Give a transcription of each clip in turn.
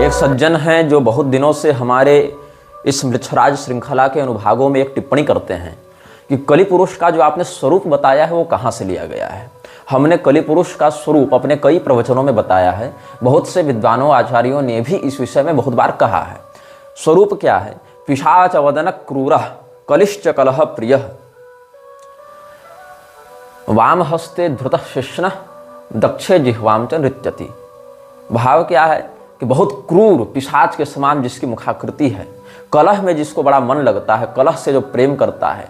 एक सज्जन हैं जो बहुत दिनों से हमारे इस मृच्छराज श्रृंखला के अनुभागों में एक टिप्पणी करते हैं कि कलि पुरुष का जो आपने स्वरूप बताया है वो कहाँ से लिया गया है। हमने कलि पुरुष का स्वरूप अपने कई प्रवचनों में बताया है। बहुत से विद्वानों आचार्यों ने भी इस विषय में बहुत बार कहा है। स्वरूप क्या है? पिशाच वदन क्रूरः कलिश्च कलह प्रियः वाम हस्ते धृतः शिष्णः दक्षे जिह्वाम च नृत्यति। भाव क्या है कि बहुत क्रूर पिशाच के समान जिसकी मुखाकृति है, कलह में जिसको बड़ा मन लगता है, कलह से जो प्रेम करता है,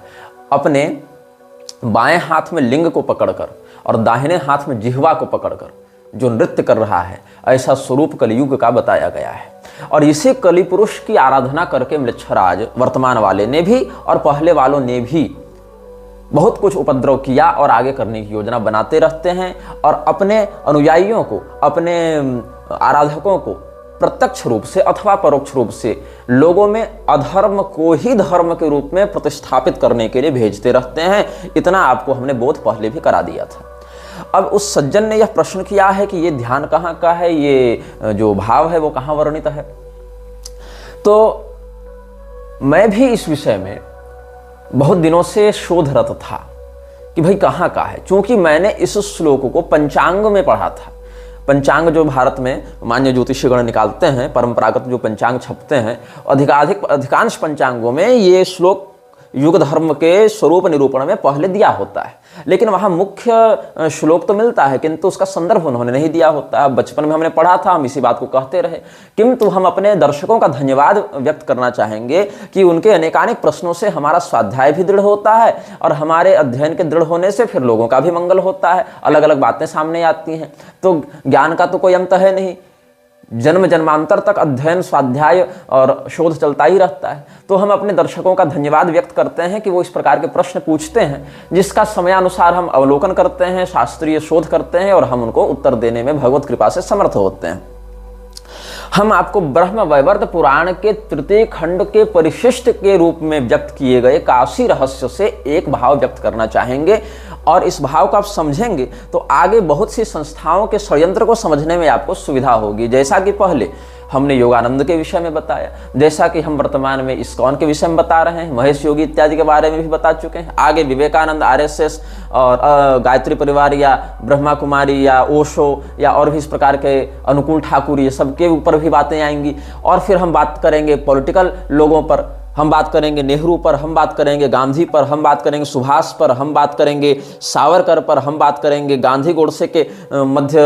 अपने बाएं हाथ में लिंग को पकड़कर और दाहिने हाथ में जिह्वा को पकड़कर जो नृत्य कर रहा है, ऐसा स्वरूप कलियुग का बताया गया है। और इसी कलि पुरुष की आराधना करके मृच्छराज वर्तमान वाले ने भी और पहले वालों ने भी बहुत कुछ उपद्रव किया और आगे करने की योजना बनाते रहते हैं और अपने अनुयायियों को, अपने आराधकों को प्रत्यक्ष रूप से अथवा परोक्ष रूप से लोगों में अधर्म को ही धर्म के रूप में प्रतिस्थापित करने के लिए भेजते रहते हैं। इतना आपको हमने बोध पहले भी करा दिया था। अब उस सज्जन ने यह प्रश्न किया है कि ये ध्यान कहाँ का है, ये जो भाव है वो कहाँ वर्णित है। तो मैं भी इस विषय में बहुत दिनों से शोधरत था कि भाई कहाँ का है, क्योंकि मैंने इस श्लोक को पंचांग में पढ़ा था। पंचांग जो भारत में मान्य ज्योतिषीगण निकालते हैं, परंपरागत जो पंचांग छपते हैं, अधिकांश पंचांगों में ये श्लोक युग धर्म के स्वरूप निरूपण में पहले दिया होता है, लेकिन वहाँ मुख्य श्लोक तो मिलता है किंतु उसका संदर्भ उन्होंने नहीं दिया होता है। बचपन में हमने पढ़ा था, हम इसी बात को कहते रहे। किंतु हम अपने दर्शकों का धन्यवाद व्यक्त करना चाहेंगे कि उनके अनेकानेक प्रश्नों से हमारा स्वाध्याय भी दृढ़ होता है और हमारे अध्ययन के दृढ़ होने से फिर लोगों का भी मंगल होता है, अलग अलग बातें सामने आती हैं। तो ज्ञान का तो कोई अंत है नहीं, जन्म जन्मांतर तक अध्ययन, स्वाध्याय और शोध चलता ही रहता है। तो हम अपने दर्शकों का धन्यवाद व्यक्त करते हैं कि वो इस प्रकार के प्रश्न पूछते हैं जिसका समयानुसार हम अवलोकन करते हैं, शास्त्रीय शोध करते हैं और हम उनको उत्तर देने में भगवत कृपा से समर्थ होते हैं। हम आपको ब्रह्म वैवर्त पुराण के तृतीय खंड के परिशिष्ट के रूप में व्यक्त किए गए काशी रहस्य से एक भाव व्यक्त करना चाहेंगे और इस भाव को आप समझेंगे तो आगे बहुत सी संस्थाओं के षड्यंत्र को समझने में आपको सुविधा होगी। जैसा कि पहले हमने योगानंद के विषय में बताया, जैसा कि हम वर्तमान में इस्कॉन के विषय में बता रहे हैं, महेश योगी इत्यादि के बारे में भी बता चुके हैं। आगे विवेकानंद, आरएसएस और गायत्री परिवार या ब्रह्मा कुमारी या ओशो या और भी इस प्रकार के अनुकूल ठाकुर, ये सब के ऊपर भी बातें आएंगी। और फिर हम बात करेंगे पॉलिटिकल लोगों पर, हम बात करेंगे नेहरू पर, हम बात करेंगे गांधी पर, हम बात करेंगे सुभाष पर, हम बात करेंगे सावरकर पर, हम बात करेंगे गांधी गोडसे के मध्य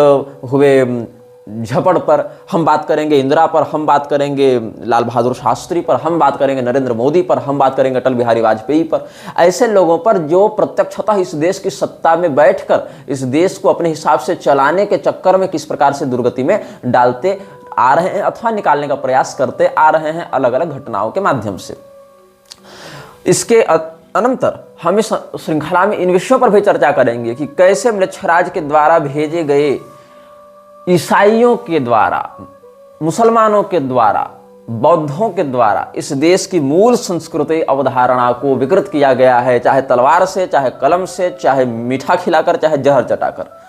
हुए झपड़ पर, हम बात करेंगे इंदिरा पर, हम बात करेंगे लाल बहादुर शास्त्री पर, हम बात करेंगे नरेंद्र मोदी पर, हम बात करेंगे अटल बिहारी वाजपेयी पर। ऐसे लोगों पर जो प्रत्यक्षतः इस देश की सत्ता में बैठकर इस देश को अपने हिसाब से चलाने के चक्कर में किस प्रकार से दुर्गति में डालते आ रहे हैं अथवा निकालने का प्रयास करते आ रहे हैं अलग अलग घटनाओं के माध्यम से। इसके अनंतर हम इस श्रृंखला में इन विषयों पर भी चर्चा करेंगे कि कैसे मृच्छराज के द्वारा भेजे गए ईसाइयों के द्वारा, मुसलमानों के द्वारा, बौद्धों के द्वारा इस देश की मूल संस्कृति अवधारणा को विकृत किया गया है, चाहे तलवार से, चाहे कलम से, चाहे मीठा खिलाकर, चाहे जहर चटाकर।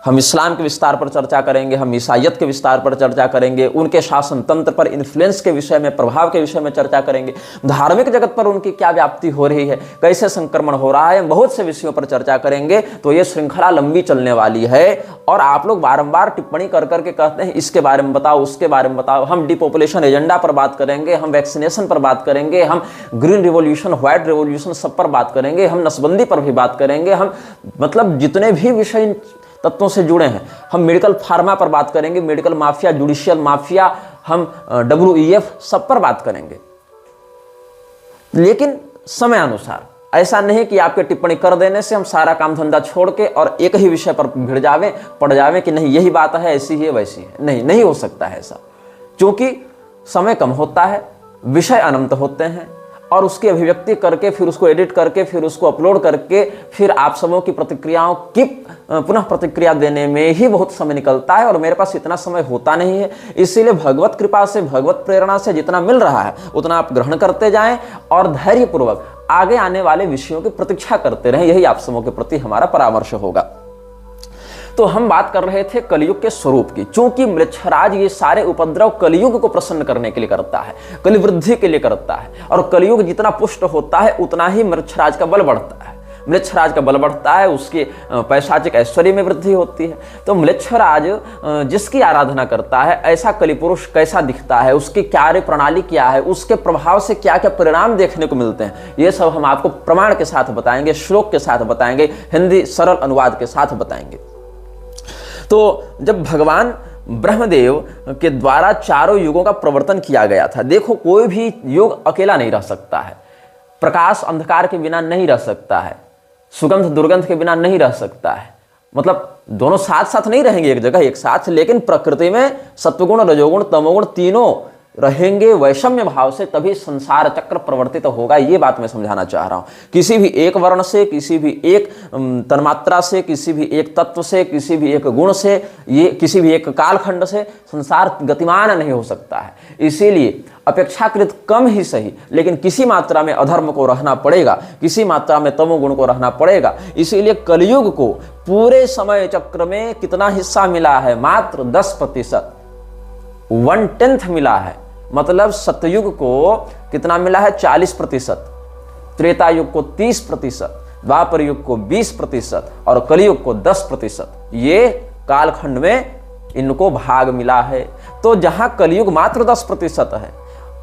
हम इस्लाम के विस्तार पर चर्चा करेंगे, हम ईसाइयत के विस्तार पर चर्चा करेंगे, उनके शासन तंत्र पर इन्फ्लुएंस के विषय में, प्रभाव के विषय में चर्चा करेंगे, धार्मिक जगत पर उनकी क्या व्याप्ति हो रही है, कैसे संक्रमण हो रहा है, बहुत से विषयों पर चर्चा करेंगे। तो ये श्रृंखला लंबी चलने वाली है और आप लोग बारंबार टिप्पणी कर करके कहते हैं इसके बारे में बताओ, उसके बारे में बताओ। हम डिपॉपुलेशन एजेंडा पर बात करेंगे, हम वैक्सीनेशन पर बात करेंगे, हम ग्रीन रिवॉल्यूशन, व्हाइट रिवॉल्यूशन सब पर बात करेंगे, हम नसबंदी पर भी बात करेंगे, हम मतलब जितने भी विषय तत्वों से जुड़े हैं, हम मेडिकल फार्मा पर बात करेंगे, मेडिकल माफिया, जुडिशियल माफिया, हम WEF सब पर बात करेंगे। लेकिन समय अनुसार, ऐसा नहीं कि आपके टिप्पणी कर देने से हम सारा काम धंधा छोड़ के और एक ही विषय पर भिड़ जावे, पड़ जावे कि नहीं यही बात है, ऐसी ही है, वैसी है। नहीं हो सकता है ऐसा, क्योंकि समय कम होता है, विषय अनंत होते हैं और उसकी अभिव्यक्ति करके फिर उसको एडिट करके फिर उसको अपलोड करके फिर आप सबों की प्रतिक्रियाओं की पुनः प्रतिक्रिया देने में ही बहुत समय निकलता है और मेरे पास इतना समय होता नहीं है। इसीलिए भगवत कृपा से, भगवत प्रेरणा से जितना मिल रहा है उतना आप ग्रहण करते जाएं और धैर्यपूर्वक आगे आने वाले विषयों की प्रतीक्षा करते रहें। यही आप सबों के प्रति हमारा परामर्श होगा। तो हम बात कर रहे थे कलयुग के स्वरूप की। चूंकि मृच्छराज ये सारे उपद्रव कलयुग को प्रसन्न करने के लिए करता है, कलिवृद्धि के लिए करता है, और कलयुग जितना पुष्ट होता है उतना ही मृच्छराज का बल बढ़ता है। मृच्छराज का बल बढ़ता है, उसके पैशाचिक ऐश्वर्य में वृद्धि होती है। तो मृच्छराज जिसकी आराधना करता है, ऐसा कलिपुरुष कैसा दिखता है, उसकी कार्य प्रणाली क्या है, उसके प्रभाव से क्या क्या परिणाम देखने को मिलते हैं, ये सब हम आपको प्रमाण के साथ बताएंगे, श्लोक के साथ बताएंगे, हिंदी सरल अनुवाद के साथ बताएंगे। तो जब भगवान ब्रह्मदेव के द्वारा चारों युगों का प्रवर्तन किया गया था, देखो कोई भी युग अकेला नहीं रह सकता है, प्रकाश अंधकार के बिना नहीं रह सकता है, सुगंध दुर्गंध के बिना नहीं रह सकता है। मतलब दोनों साथ साथ नहीं रहेंगे एक जगह एक साथ, लेकिन प्रकृति में सत्वगुण रजोगुण तमोगुण तीनों रहेंगे वैषम्य भाव से, तभी संसार चक्र प्रवर्तित होगा। ये बात मैं समझाना चाह रहा हूं। किसी भी एक वर्ण से, किसी भी एक तन्मात्रा से, किसी भी एक तत्व से, किसी भी एक गुण से, ये किसी भी एक कालखंड से संसार गतिमान नहीं हो सकता है। इसीलिए अपेक्षाकृत कम ही सही, लेकिन किसी मात्रा में अधर्म को रहना पड़ेगा, किसी मात्रा में तमोगुण को रहना पड़ेगा। इसीलिए कलयुग को पूरे समय चक्र में कितना हिस्सा मिला है? मात्र 10%, 1/10 मिला है। मतलब सतयुग को कितना मिला है? 40%, त्रेता युग को 30%, द्वापर युग को 20% और कलयुग को 10%। ये कालखंड में इनको भाग मिला है। तो जहां कलयुग मात्र 10% है,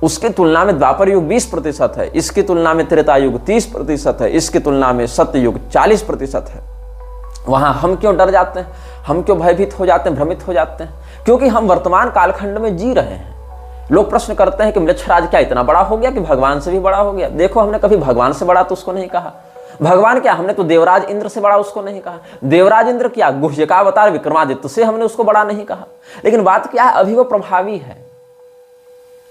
उसकी तुलना में द्वापर युग 20% है, इसकी तुलना में त्रेता युग 30% है, इसकी तुलना में सत्ययुग 40% है। वहां हम क्यों डर जाते हैं, हम क्यों भयभीत हो जाते हैं, भ्रमित हो जाते हैं? क्योंकि हम वर्तमान कालखंड में जी रहे हैं। लोग प्रश्न करते हैं कि मृच्छराज क्या इतना बड़ा हो गया कि भगवान से भी बड़ा हो गया? देखो, हमने कभी भगवान से बड़ा तो उसको नहीं कहा। भगवान क्या, हमने तो देवराज इंद्र से बड़ा उसको नहीं कहा। देवराज इंद्र क्या, गुह्यकावतार विक्रमादित्य से हमने उसको बड़ा नहीं कहा। लेकिन बात क्या है, अभी वो प्रभावी है।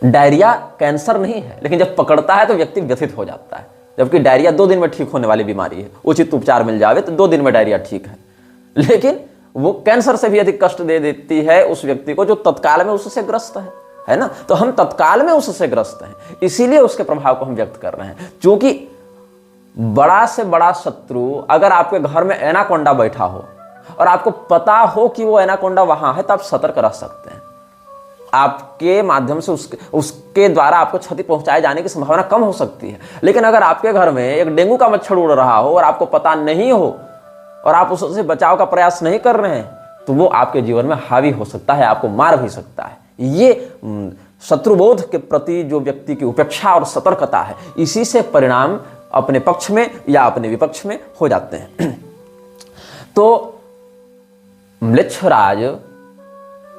डायरिया कैंसर नहीं है, लेकिन जब पकड़ता है तो व्यक्ति व्यथित हो जाता है। जबकि डायरिया 2 दिन में ठीक होने वाली बीमारी है, उचित उपचार मिल जावे तो 2 दिन में डायरिया ठीक है। लेकिन वो कैंसर से भी अधिक कष्ट दे देती है उस व्यक्ति को जो तत्काल में उससे ग्रस्त है ना। तो हम तत्काल में उससे ग्रस्त हैं, इसीलिए उसके प्रभाव को हम व्यक्त कर रहे हैं। क्योंकि बड़ा से बड़ा शत्रु अगर आपके घर में एनाकोंडा बैठा हो और आपको पता हो कि वो एनाकोंडा वहां है, तो आप सतर्क रह सकते हैं। आपके माध्यम से उसके द्वारा आपको क्षति पहुंचाए जाने की संभावना कम हो सकती है। लेकिन अगर आपके घर में एक डेंगू का मच्छर उड़ रहा हो और आपको पता नहीं हो और आप उससे बचाव का प्रयास नहीं कर रहे हैं, तो वो आपके जीवन में हावी हो सकता है, आपको मार भी सकता है। ये शत्रुबोध के प्रति जो व्यक्ति की उपेक्षा और सतर्कता है, इसी से परिणाम अपने पक्ष में या अपने विपक्ष में हो जाते हैं। तो म्लेच्छराज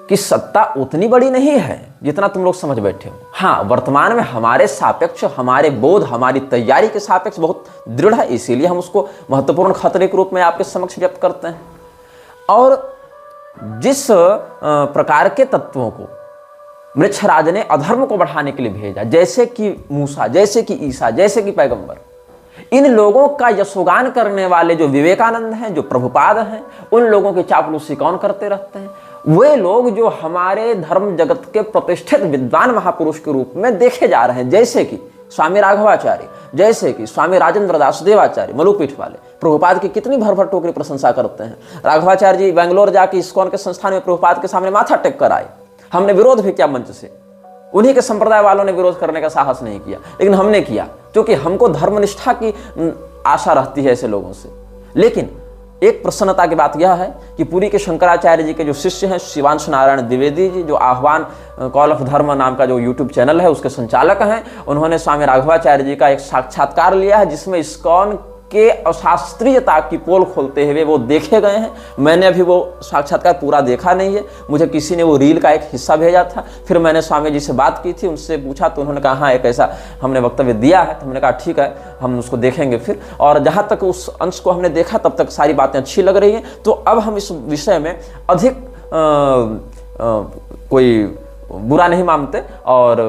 की सत्ता उतनी बड़ी नहीं है जितना तुम लोग समझ बैठे हो। हाँ, वर्तमान में हमारे सापेक्ष, हमारे बोध, हमारी तैयारी के सापेक्ष बहुत दृढ़ है, इसीलिए हम उसको महत्वपूर्ण खतरे के रूप में आपके समक्ष व्यक्त करते हैं। और जिस प्रकार के तत्वों को मृच्छराज ने अधर्म को बढ़ाने के लिए भेजा, जैसे कि मूसा, जैसे कि ईसा, जैसे कि पैगंबर, इन लोगों का यशोगान करने वाले जो विवेकानंद हैं, जो प्रभुपाद हैं, उन लोगों की चापलूसी कौन करते रहते हैं? वे लोग जो हमारे धर्म जगत के प्रतिष्ठित विद्वान महापुरुष के रूप में देखे जा रहे हैं, जैसे कि स्वामी राघवाचार्य, जैसे कि स्वामी राजेंद्र दास देवाचार्य, मलुपीठ वाले प्रभुपाद की कितनी भर भर टोकरी प्रशंसा करते हैं। राघवाचार्य जी बेंगलोर जाके इस्कॉन के संस्थान में प्रभुपाद के सामने माथा टेक कर आए। हमने विरोध भी किया मंच से, उन्हीं के संप्रदाय वालों ने विरोध करने का साहस नहीं किया, लेकिन हमने किया, क्योंकि हमको धर्मनिष्ठा की आशा रहती है ऐसे लोगों से। लेकिन एक प्रसन्नता की बात यह है कि पुरी के शंकराचार्य जी के जो शिष्य हैं, शिवांशु नारायण द्विवेदी जी, जो आह्वान कॉल ऑफ धर्म नाम का जो यूट्यूब चैनल है उसके संचालक हैं, उन्होंने स्वामी राघवाचार्य जी का एक साक्षात्कार लिया है, जिसमें इस्कॉन के अशास्त्रीयता की पोल खोलते हुए वो देखे गए हैं। मैंने अभी वो साक्षात्कार पूरा देखा नहीं है, मुझे किसी ने वो रील का एक हिस्सा भेजा था। फिर मैंने स्वामी जी से बात की थी, उनसे पूछा तो उन्होंने कहा हाँ एक ऐसा हमने वक्तव्य दिया है। तो हमने कहा ठीक है, हम उसको देखेंगे फिर। और जहाँ तक उस अंश को हमने देखा तब तक सारी बातें अच्छी लग रही हैं। तो अब हम इस विषय में अधिक कोई बुरा नहीं मानते और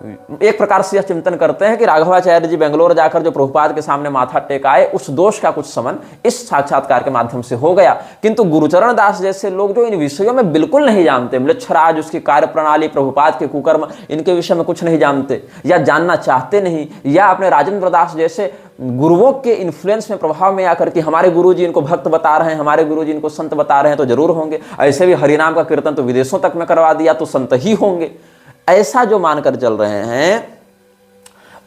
एक प्रकार से यह चिंतन करते हैं कि राघवाचार्य जी बेंगलोर जाकर जो प्रभुपाद के सामने माथा टेकाए, उस दोष का कुछ समन इस साक्षात्कार के माध्यम से हो गया। किंतु गुरुचरण दास जैसे लोग जो इन विषयों में बिल्कुल नहीं जानते, म्लेच्छराज, उसकी कार्य प्रणाली, प्रभुपाद के कुकर्म, इनके विषय में कुछ नहीं जानते या जानना चाहते नहीं, या अपने राजेंद्र दास जैसे गुरुओं के इन्फ्लुएंस में, प्रभाव में आकर के हमारे गुरुजी इनको भक्त बता रहे हैं, हमारे गुरुजी इनको संत बता रहे हैं तो जरूर होंगे, ऐसे भी हरिनाम का कीर्तन तो विदेशों तक में करवा दिया तो संत ही होंगे, ऐसा जो मानकर चल रहे हैं,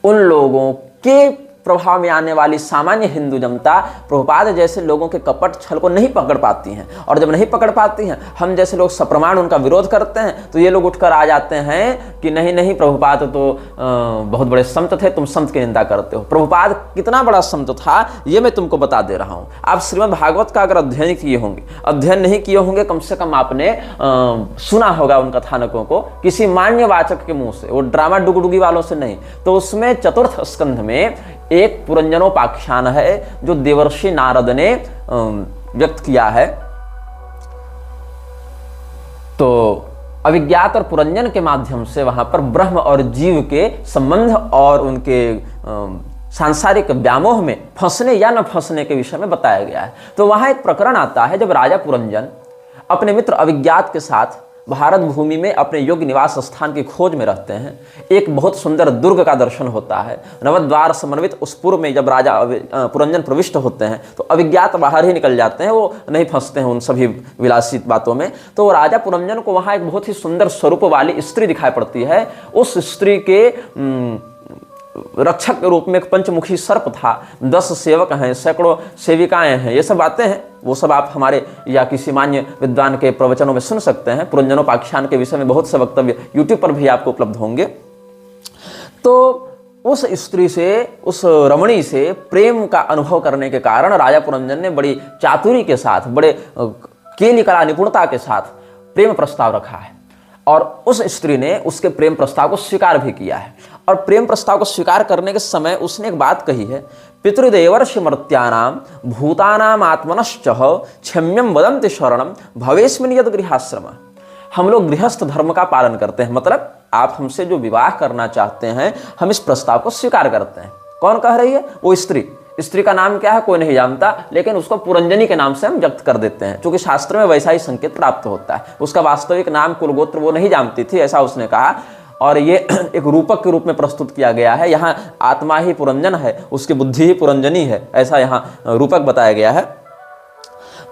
उन लोगों के प्रभाव में आने वाली सामान्य हिंदू जनता प्रभुपाद जैसे लोगों के कपट छल को नहीं पकड़ पाती हैं। और जब नहीं पकड़ पाती हैं, हम जैसे लोग सप्रमाण उनका विरोध करते हैं, तो ये लोग उठकर आ जाते हैं कि नहीं नहीं, प्रभुपाद तो बहुत बड़े संत थे, तुम संत की निंदा करते हो। प्रभुपाद कितना बड़ा संत था ये मैं तुमको बता दे रहा हूँ। आप श्रीमद् भागवत का अगर अध्ययन किए होंगे, अध्ययन नहीं किए होंगे, कम से कम आपने सुना होगा उन कथानकों को किसी मान्यवाचक के मुंह से, वो ड्रामा डुगडुगी वालों से नहीं। तो उसमें चतुर्थ स्कंध में एक पुरंजनोपाख्यान है जो देवर्षि नारद ने व्यक्त किया है। तो अभिज्ञात और पुरंजन के माध्यम से वहां पर ब्रह्म और जीव के संबंध और उनके सांसारिक व्यामोह में फंसने या न फंसने के विषय में बताया गया है। तो वहां एक प्रकरण आता है जब राजा पुरंजन अपने मित्र अभिज्ञात के साथ भारत भूमि में अपने योग्य निवास स्थान की खोज में रहते हैं। एक बहुत सुंदर दुर्ग का दर्शन होता है। नवद्वार समन्वित उस पूर्व में जब राजा पुरंजन प्रविष्ट होते हैं तो अभिज्ञात बाहर ही निकल जाते हैं, वो नहीं फंसते हैं उन सभी विलासित बातों में। तो राजा पुरंजन को वहाँ एक बहुत ही सुंदर स्वरूप वाली स्त्री दिखाई पड़ती है। उस स्त्री के रक्षक के रूप में एक पंचमुखी सर्प था, 10 सेवक हैं, सैकड़ों सेविकाएं हैं। ये सब बातें हैं, वो सब आप हमारे या किसी मान्य विद्वान के प्रवचनों में सुन सकते हैं। पुरंजनोपाख्यान के विषय में बहुत से वक्तव्य यूट्यूब पर भी आपको उपलब्ध होंगे। तो उस स्त्री से, उस रमणी से प्रेम का अनुभव करने के कारण राजा पुरंजन ने बड़ी चातुरी के साथ, बड़े केली कला निपुणता के साथ प्रेम प्रस्ताव रखा है। और उस स्त्री ने उसके प्रेम प्रस्ताव को स्वीकार भी किया है। और प्रेम प्रस्ताव को स्वीकार करने के समय उसने एक बात कही है, पितृदेवर्षि मर्त्यानाम भूतानाम आत्मनश्चह क्षम्यम वदन्ति शरणम भवेस्मिन यद गृहाश्रम। हम लोग गृहस्थ धर्म का पालन करते हैं, मतलब आप हमसे जो विवाह करना चाहते हैं, हम इस प्रस्ताव को स्वीकार करते हैं। कौन कह रही है? वो स्त्री। स्त्री का नाम क्या है कोई नहीं जानता, लेकिन उसको पुरंजनी के नाम से हम व्यक्त कर देते हैं, क्योंकि शास्त्र में वैसा ही संकेत प्राप्त होता है। उसका वास्तविक नाम कुलगोत्र वो नहीं जानती थी, ऐसा उसने कहा। और ये एक रूपक के रूप में प्रस्तुत किया गया है। यहाँ आत्मा ही पुरंजन है, उसकी बुद्धि ही पुरंजनी है, ऐसा यहाँ रूपक बताया गया है।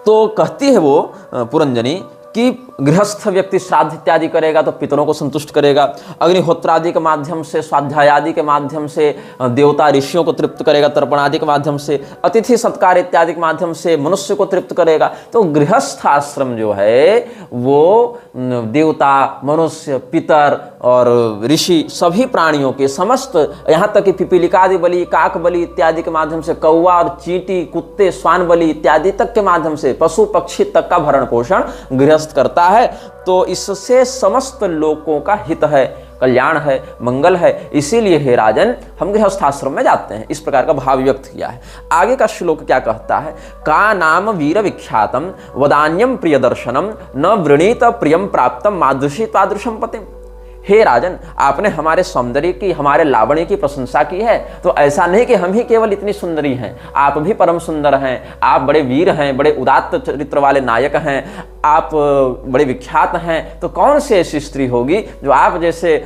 तो कहती है वो पुरंजनी कि गृहस्थ व्यक्ति श्राद्ध इत्यादि करेगा तो पितरों को संतुष्ट करेगा, अग्निहोत्र आदि के माध्यम से, स्वाध्याय आदि के माध्यम से देवता ऋषियों को तृप्त करेगा, तर्पण आदि के माध्यम से, अतिथि सत्कार इत्यादि के माध्यम से मनुष्य को तृप्त करेगा। तो गृहस्थ आश्रम जो है वो देवता, मनुष्य, पितर और ऋषि सभी प्राणियों के समस्त, यहाँ तक कि पिपीलिकादि बलि, काक बलि इत्यादि के माध्यम से, कौवा और चींटी, कुत्ते, स्वान बलि इत्यादि तक के माध्यम से, पशु पक्षी तक का भरण पोषण गृहस्थ करता है। तो इससे समस्त लोगों का हित है, कल्याण है, मंगल है। इसीलिए हे राजन, हम गृहस्थाश्रम में जाते हैं। इस प्रकार का भाव व्यक्त किया है। आगे का श्लोक क्या कहता है? का नाम वीर विख्यातम वदान्यम प्रिय दर्शनम न वृणीत प्रियम प्राप्तम मादृशी तादृशम पतिम। हे राजन, आपने हमारे सौंदर्य की, हमारे लावण्य की प्रशंसा की है, तो ऐसा नहीं कि हम ही केवल इतनी सुंदरी हैं, आप भी परम सुंदर हैं, आप बड़े वीर हैं, बड़े उदात्त चरित्र वाले नायक हैं, आप बड़े विख्यात हैं। तो कौन सी ऐसी स्त्री होगी जो आप जैसे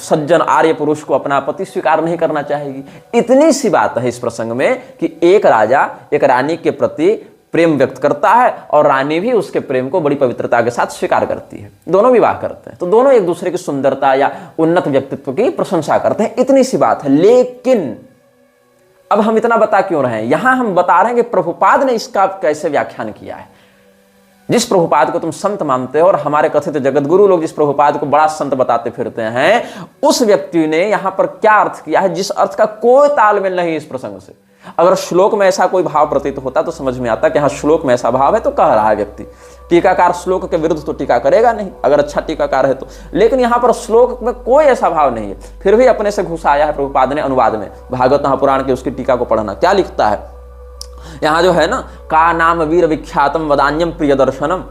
सज्जन आर्य पुरुष को अपना पति स्वीकार नहीं करना चाहेगी? इतनी सी बात है इस प्रसंग में कि एक राजा एक रानी के प्रति प्रेम व्यक्त करता है और रानी भी उसके प्रेम को बड़ी पवित्रता के साथ स्वीकार करती है। दोनों विवाह करते हैं, तो दोनों एक दूसरे की सुंदरता या उन्नत व्यक्तित्व की प्रशंसा करते हैं। इतनी सी बात है। लेकिन अब हम इतना बता क्यों रहे हैं? यहां हम बता रहे हैं कि प्रभुपाद ने इसका कैसे व्याख्यान किया है। जिस प्रभुपाद को तुम संत मानते हो और हमारे कथित जगतगुरु लोग जिस प्रभुपाद को बड़ा संत बताते फिरते हैं, उस व्यक्ति ने यहां पर क्या अर्थ किया है जिस अर्थ का कोई तालमेल नहीं इस प्रसंग से। अगर श्लोक में ऐसा कोई भाव प्रतीत होता तो समझ में आता कि हाँ, श्लोक में ऐसा भाव है तो कह रहा है व्यक्ति। टीकाकार श्लोक के विरुद्ध तो टीका करेगा नहीं, अगर अच्छा टीकाकार है तो। लेकिन यहां पर श्लोक में कोई ऐसा भाव नहीं है, फिर भी अपने से घुसाया है प्रभुपाद ने अनुवाद में। भागवत महापुराण की उसकी टीका को पढ़ना, क्या लिखता है यहां जो है ना, का नाम वीर विख्यातम वदान्यम प्रिय दर्शनम।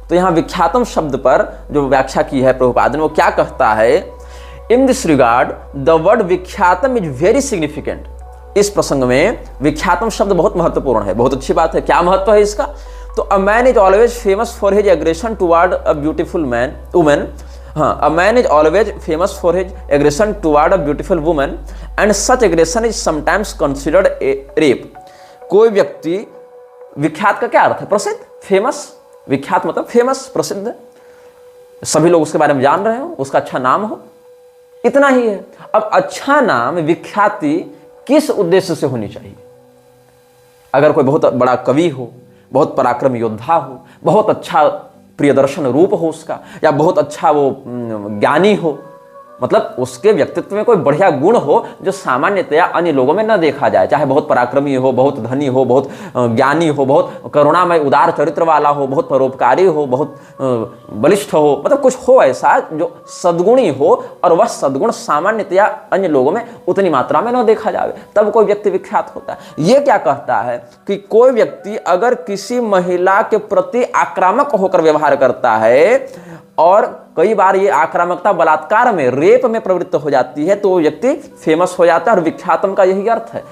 तो यहां विख्यातम शब्द पर जो व्याख्या की है प्रभुपाद ने, वो क्या कहता है? In this regard the word विख्यातम इज वेरी सिग्निफिकेंट। इस प्रसंग में विख्यातम शब्द बहुत महत्वपूर्ण है। बहुत अच्छी बात है। क्या महत्व है इसका? तो a man is always famous for his aggression toward a beautiful man women. हाँ, a man is always famous for his aggression toward a beautiful women and such aggression is sometimes considered a rape. कोई व्यक्ति, विख्यात का क्या अर्थ है? प्रसिद्ध, famous. विख्यात मतलब फेमस, प्रसिद्ध, सभी लोग उसके बारे में जान रहे हो, उसका अच्छा नाम हो, इतना ही है। अब अच्छा नाम, विख्याति किस उद्देश्य से होनी चाहिए? अगर कोई बहुत बड़ा कवि हो, बहुत पराक्रमी योद्धा हो, बहुत अच्छा प्रियदर्शन रूप हो उसका, या बहुत अच्छा वो ज्ञानी हो, मतलब उसके व्यक्तित्व में कोई बढ़िया गुण हो जो सामान्यतया अन्य लोगों में न देखा जाए, चाहे बहुत पराक्रमी हो, बहुत धनी हो, बहुत ज्ञानी हो, बहुत करुणामय उदार चरित्र वाला हो, बहुत परोपकारी हो, बहुत बलिष्ठ हो, मतलब कुछ हो ऐसा जो सद्गुणी हो और वह सद्गुण सामान्यतया अन्य लोगों में उतनी मात्रा में न देखा जाए, तब कोई व्यक्ति विख्यात होता है। ये क्या कहता है कि कोई व्यक्ति अगर किसी महिला के प्रति आक्रामक होकर व्यवहार करता है और कई बार ये आक्रामकता बलात्कार में, रेप में प्रवृत्त हो जाती है, तो वो व्यक्ति फेमस हो जाता है। और विख्यातम का यही अर्थ है।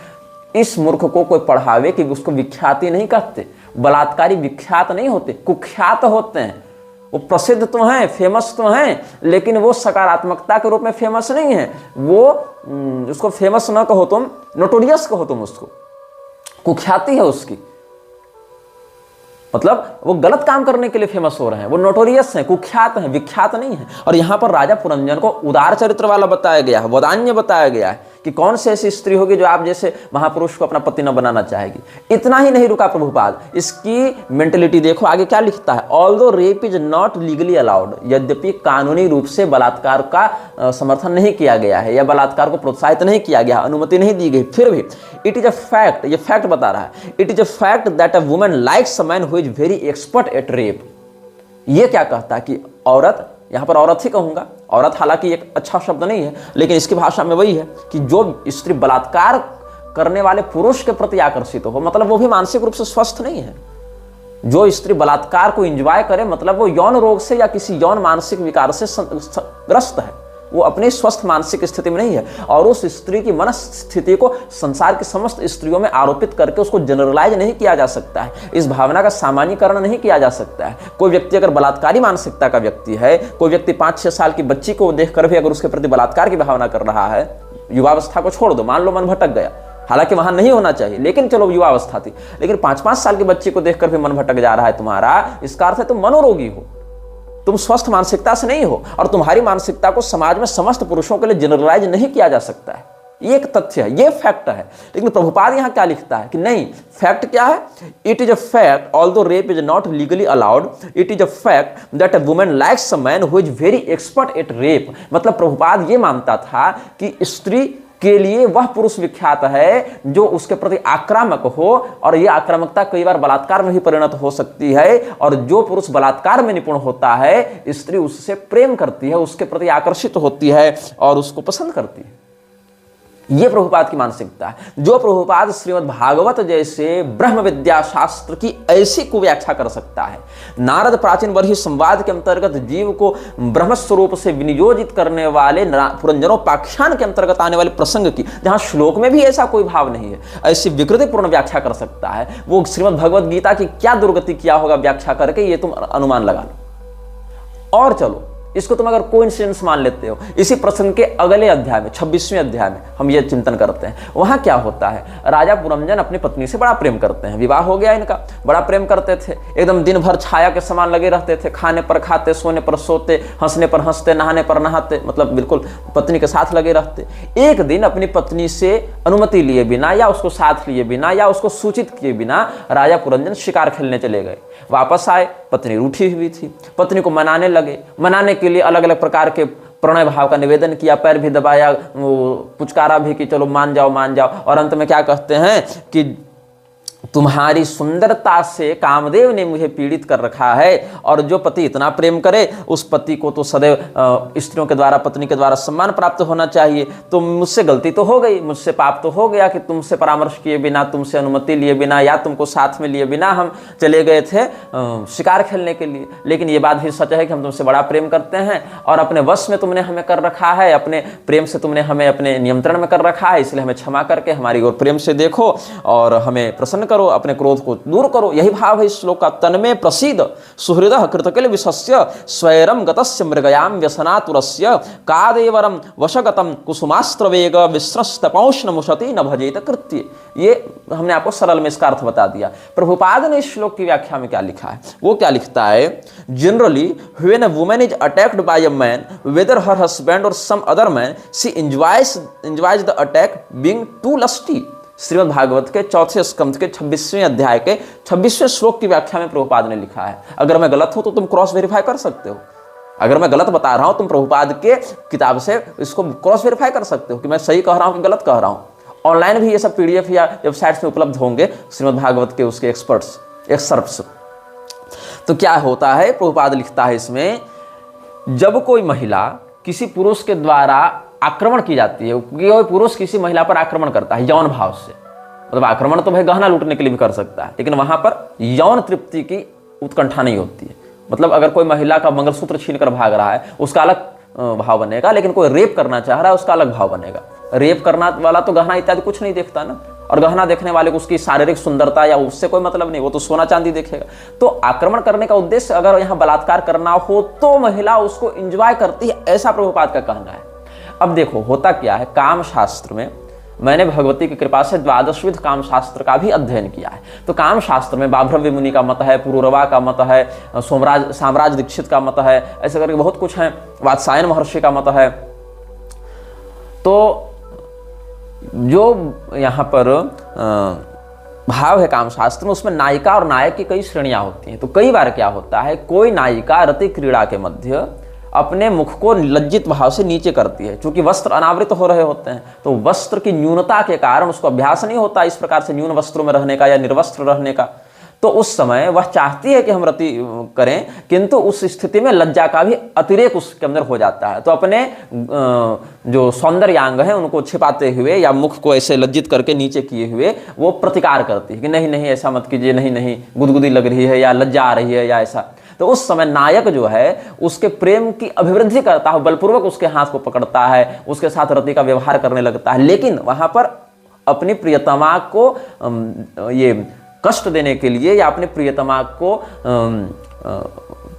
इस मूर्ख को कोई पढ़ावे कि उसको विख्याति नहीं कहते। बलात्कारी विख्यात नहीं होते, कुख्यात होते हैं। वो प्रसिद्ध तो हैं, फेमस तो हैं, लेकिन वो सकारात्मकता के रूप में फेमस नहीं है। वो उसको फेमस ना कहो तुम, नोटोरियस कहो तुम उसको, कुख्याति है उसकी, मतलब वो गलत काम करने के लिए फेमस हो रहे हैं, वो नोटोरियस हैं, कुख्यात हैं, विख्यात नहीं है। और यहां पर राजा पुरंजन को उदार चरित्र वाला बताया गया है, वदान्य बताया गया है कि कौन सी ऐसी स्त्री होगी जो आप जैसे महापुरुष को अपना पति न बनाना चाहेगी। इतना ही नहीं रुका प्रभुपाद, इसकी मेंटेलिटी देखो आगे क्या लिखता है। Although rape is not legally allowed, यद्यपि कानूनी रूप से बलात्कार का समर्थन नहीं किया गया है या बलात्कार को प्रोत्साहित नहीं किया गया, अनुमति नहीं दी गई, फिर भी इट इज अ फैक्ट, ये फैक्ट बता रहा है, it is a fact that a woman likes a man who is very expert at rape. ये क्या कहता है कि औरत, यहां पर औरत ही कहूंगा, औरत हालांकि एक अच्छा शब्द नहीं है, लेकिन इसकी भाषा में वही है कि जो स्त्री बलात्कार करने वाले पुरुष के प्रति आकर्षित हो, मतलब वो भी मानसिक रूप से स्वस्थ नहीं है। जो स्त्री बलात्कार को एंजॉय करे, मतलब वो यौन रोग से या किसी यौन मानसिक विकार से ग्रस्त है, वो अपनी स्वस्थ मानसिक स्थिति में नहीं है। और उस स्त्री की मनस्थिति को संसार की समस्त स्त्रियों में आरोपित करके उसको जनरलाइज नहीं किया जा सकता है, इस भावना का सामान्यीकरण नहीं किया जा सकता है। कोई व्यक्ति अगर बलात्कारी मानसिकता का व्यक्ति है, कोई व्यक्ति 5-6 साल की बच्ची को देखकर भी अगर उसके प्रति बलात्कार की भावना कर रहा है, युवावस्था को छोड़ दो, मान लो मन भटक गया, हालांकि वहां नहीं होना चाहिए, लेकिन चलो युवावस्था थी, लेकिन 5-5 साल की बच्ची को देखकर भी मन भटक जा रहा है तुम्हारा, इसका अर्थ है तुम मनोरोगी हो, तुम स्वस्थ मानसिकता से नहीं हो। और तुम्हारी मानसिकता को समाज में समस्त पुरुषों के लिए जनरलाइज नहीं किया जा सकता है। ये एक तथ्य है, ये फैक्ट है। लेकिन प्रभुपाद यहां क्या लिखता है कि नहीं, फैक्ट क्या है? It is a fact although rape is not legally allowed, it is a fact that a woman likes a man who is very expert at rape. मतलब प्रभुपाद ये मानता था कि स्त्री के लिए वह पुरुष विख्यात है जो उसके प्रति आक्रामक हो, और यह आक्रामकता कई बार बलात्कार में भी परिणत हो सकती है। और जो पुरुष बलात्कार में निपुण होता है, स्त्री उससे प्रेम करती है, उसके प्रति आकर्षित होती है और उसको पसंद करती है। यह प्रभुपाद की मानसिकता है। जो प्रभुपाद श्रीमद् भागवत जैसे ब्रह्म विद्या शास्त्र की ऐसी कुव्याख्या कर सकता है, नारद प्राचीन बरही संवाद के अंतर्गत जीव को ब्रह्म स्वरूप से विनियोजित करने वाले पुरंजनोपाख्यान के अंतर्गत आने वाले प्रसंग की, जहां श्लोक में भी ऐसा कोई भाव नहीं है, ऐसी विकृतिपूर्ण व्याख्या कर सकता है, वो श्रीमद् भगवद गीता की क्या दुर्गति किया होगा व्याख्या करके, ये तुम अनुमान लगा लो। और चलो, इसको तुम अगर कोइंसिडेंस मान लेते हो, इसी प्रसंग के अगले अध्याय में 26वें अध्याय में हम ये चिंतन करते हैं। वहां क्या होता है, राजा पुरंजन अपनी पत्नी से बड़ा प्रेम करते हैं, विवाह हो गया इनका, बड़ा प्रेम करते थे, एकदम दिन भर छाया के समान लगे रहते थे, खाने पर खाते, सोने पर सोते, हंसने पर हंसते, नहाने पर नहाते, मतलब बिल्कुल पत्नी के साथ लगे रहते। एक दिन अपनी पत्नी से अनुमति लिए बिना या उसको साथ लिए बिना या उसको सूचित किए बिना राजा पुरंजन शिकार खेलने चले गए। वापस आए, पत्नी रूठी हुई थी, पत्नी को मनाने लगे। मनाने के लिए अलग अलग प्रकार के प्रणय भाव का निवेदन किया, पैर भी दबाया, पुचकारा भी कि चलो मान जाओ मान जाओ, और अंत में क्या कहते हैं कि तुम्हारी सुंदरता से कामदेव ने मुझे पीड़ित कर रखा है। और जो पति इतना प्रेम करे उस पति को तो सदैव स्त्रियों के द्वारा, पत्नी के द्वारा सम्मान प्राप्त होना चाहिए। तो मुझसे गलती तो हो गई, मुझसे पाप तो हो गया कि तुमसे परामर्श किए बिना, तुमसे अनुमति लिए बिना या तुमको साथ में लिए बिना हम चले गए थे शिकार खेलने के लिए। लेकिन ये बात भी सच है कि हम तुमसे बड़ा प्रेम करते हैं और अपने वश में तुमने हमें कर रखा है, अपने प्रेम से तुमने हमें अपने नियंत्रण में कर रखा है। इसलिए हमें क्षमा करके हमारी ओर प्रेम से देखो और हमें प्रसन्न करो, अपने क्रोध को दूर करो। यही भाव है इस श्लोक का। तन्मे प्रसीद सुहृदः कृतकिल विशस्य स्वैरम गतस्य मृगयाम व्यसनातुरस्य कादेवरम वशगतम कुसुमास्त्र वेग विस्रस्तपौष्ण मुशति न भजेत कृत्य। ये हमने आपको सरल में इसका अर्थ बता दिया। प्रभुपाद ने इस श्लोक की व्याख्या में क्या लिखा है, वो क्या लिखता है, generally when a woman is attacked by a man whether her husband और some other man she enjoys the attack being too lusty. Shrimad Bhagavat के चौथे स्कंध के 26वें अध्याय के 26वें श्लोक की व्याख्या में प्रभुपाद ने लिखा है। अगर मैं गलत हूं तो तुम क्रॉस वेरीफाई कर सकते हो। अगर मैं गलत बता रहा हूं तुम प्रभुपाद के किताब से इसको क्रॉस वेरीफाई कर सकते हो कि मैं सही कह रहा हूं कि गलत कह रहा हूं। ऑनलाइन भी ये सब पीडीएफ या वेबसाइट्स में उपलब्ध होंगे श्रीमद् भागवत के उसके एक्सपर्ट्स। तो क्या होता है, प्रभुपाद लिखता है इसमें, जब कोई महिला किसी पुरुष के द्वारा आक्रमण की जाती है, क्योंकि कोई पुरुष किसी महिला पर आक्रमण करता है यौन भाव से, मतलब आक्रमण तो भाई गहना लूटने के लिए भी कर सकता है, लेकिन वहां पर यौन तृप्ति की उत्कंठा नहीं होती है। मतलब अगर कोई महिला का मंगलसूत्र छीन कर भाग रहा है उसका अलग भाव बनेगा, लेकिन कोई रेप करना चाह रहा है उसका अलग भाव बनेगा। रेप करना वाला तो गहना इत्यादि कुछ नहीं देखता ना, और गहना देखने वाले को उसकी शारीरिक सुंदरता या उससे कोई मतलब नहीं, वो तो सोना चांदी देखेगा। तो आक्रमण करने का उद्देश्य अगर यहाँ बलात्कार करना हो तो महिला उसको एंजॉय करती है, ऐसा प्रभुपाद का कहना है। अब देखो होता क्या है, काम शास्त्र में मैंने भगवती की कृपा से द्वादशविध काम शास्त्र का भी अध्ययन किया है। तो काम शास्त्र में बाभ्रव्य मुनि का मत है, पुरूरवा का मत है, साम्राज दीक्षित का मत है, ऐसे करके बहुत कुछ है, वात्सायन महर्षि का मत है। तो जो यहाँ पर भाव है काम शास्त्र में, उसमें नायिका और नायक की कई श्रेणियां होती हैं। तो कई बार क्या होता है, कोई नायिका रति क्रीड़ा के मध्य अपने मुख को लज्जित भाव से नीचे करती है, क्योंकि वस्त्र अनावृत हो रहे होते हैं, तो वस्त्र की न्यूनता के कारण उसको अभ्यास नहीं होता इस प्रकार से न्यून वस्त्रों में रहने का या निर्वस्त्र रहने का। तो उस समय वह चाहती है कि हम रति करें, किंतु उस स्थिति में लज्जा का भी अतिरेक उसके अंदर हो जाता है। तो अपने जो सौंदर्यांग है उनको छिपाते हुए या मुख को ऐसे लज्जित करके नीचे किए हुए वो प्रतिकार करती है कि नहीं नहीं ऐसा मत कीजिए, नहीं नहीं गुदगुदी लग रही है या लज्जा आ रही है या ऐसा। तो उस समय नायक जो है उसके प्रेम की अभिवृद्धि करता है, बलपूर्वक उसके हाथ को पकड़ता है, उसके साथ रति का व्यवहार करने लगता है, लेकिन वहां पर अपनी प्रियतमा को ये कष्ट देने के लिए या अपने प्रियतमा को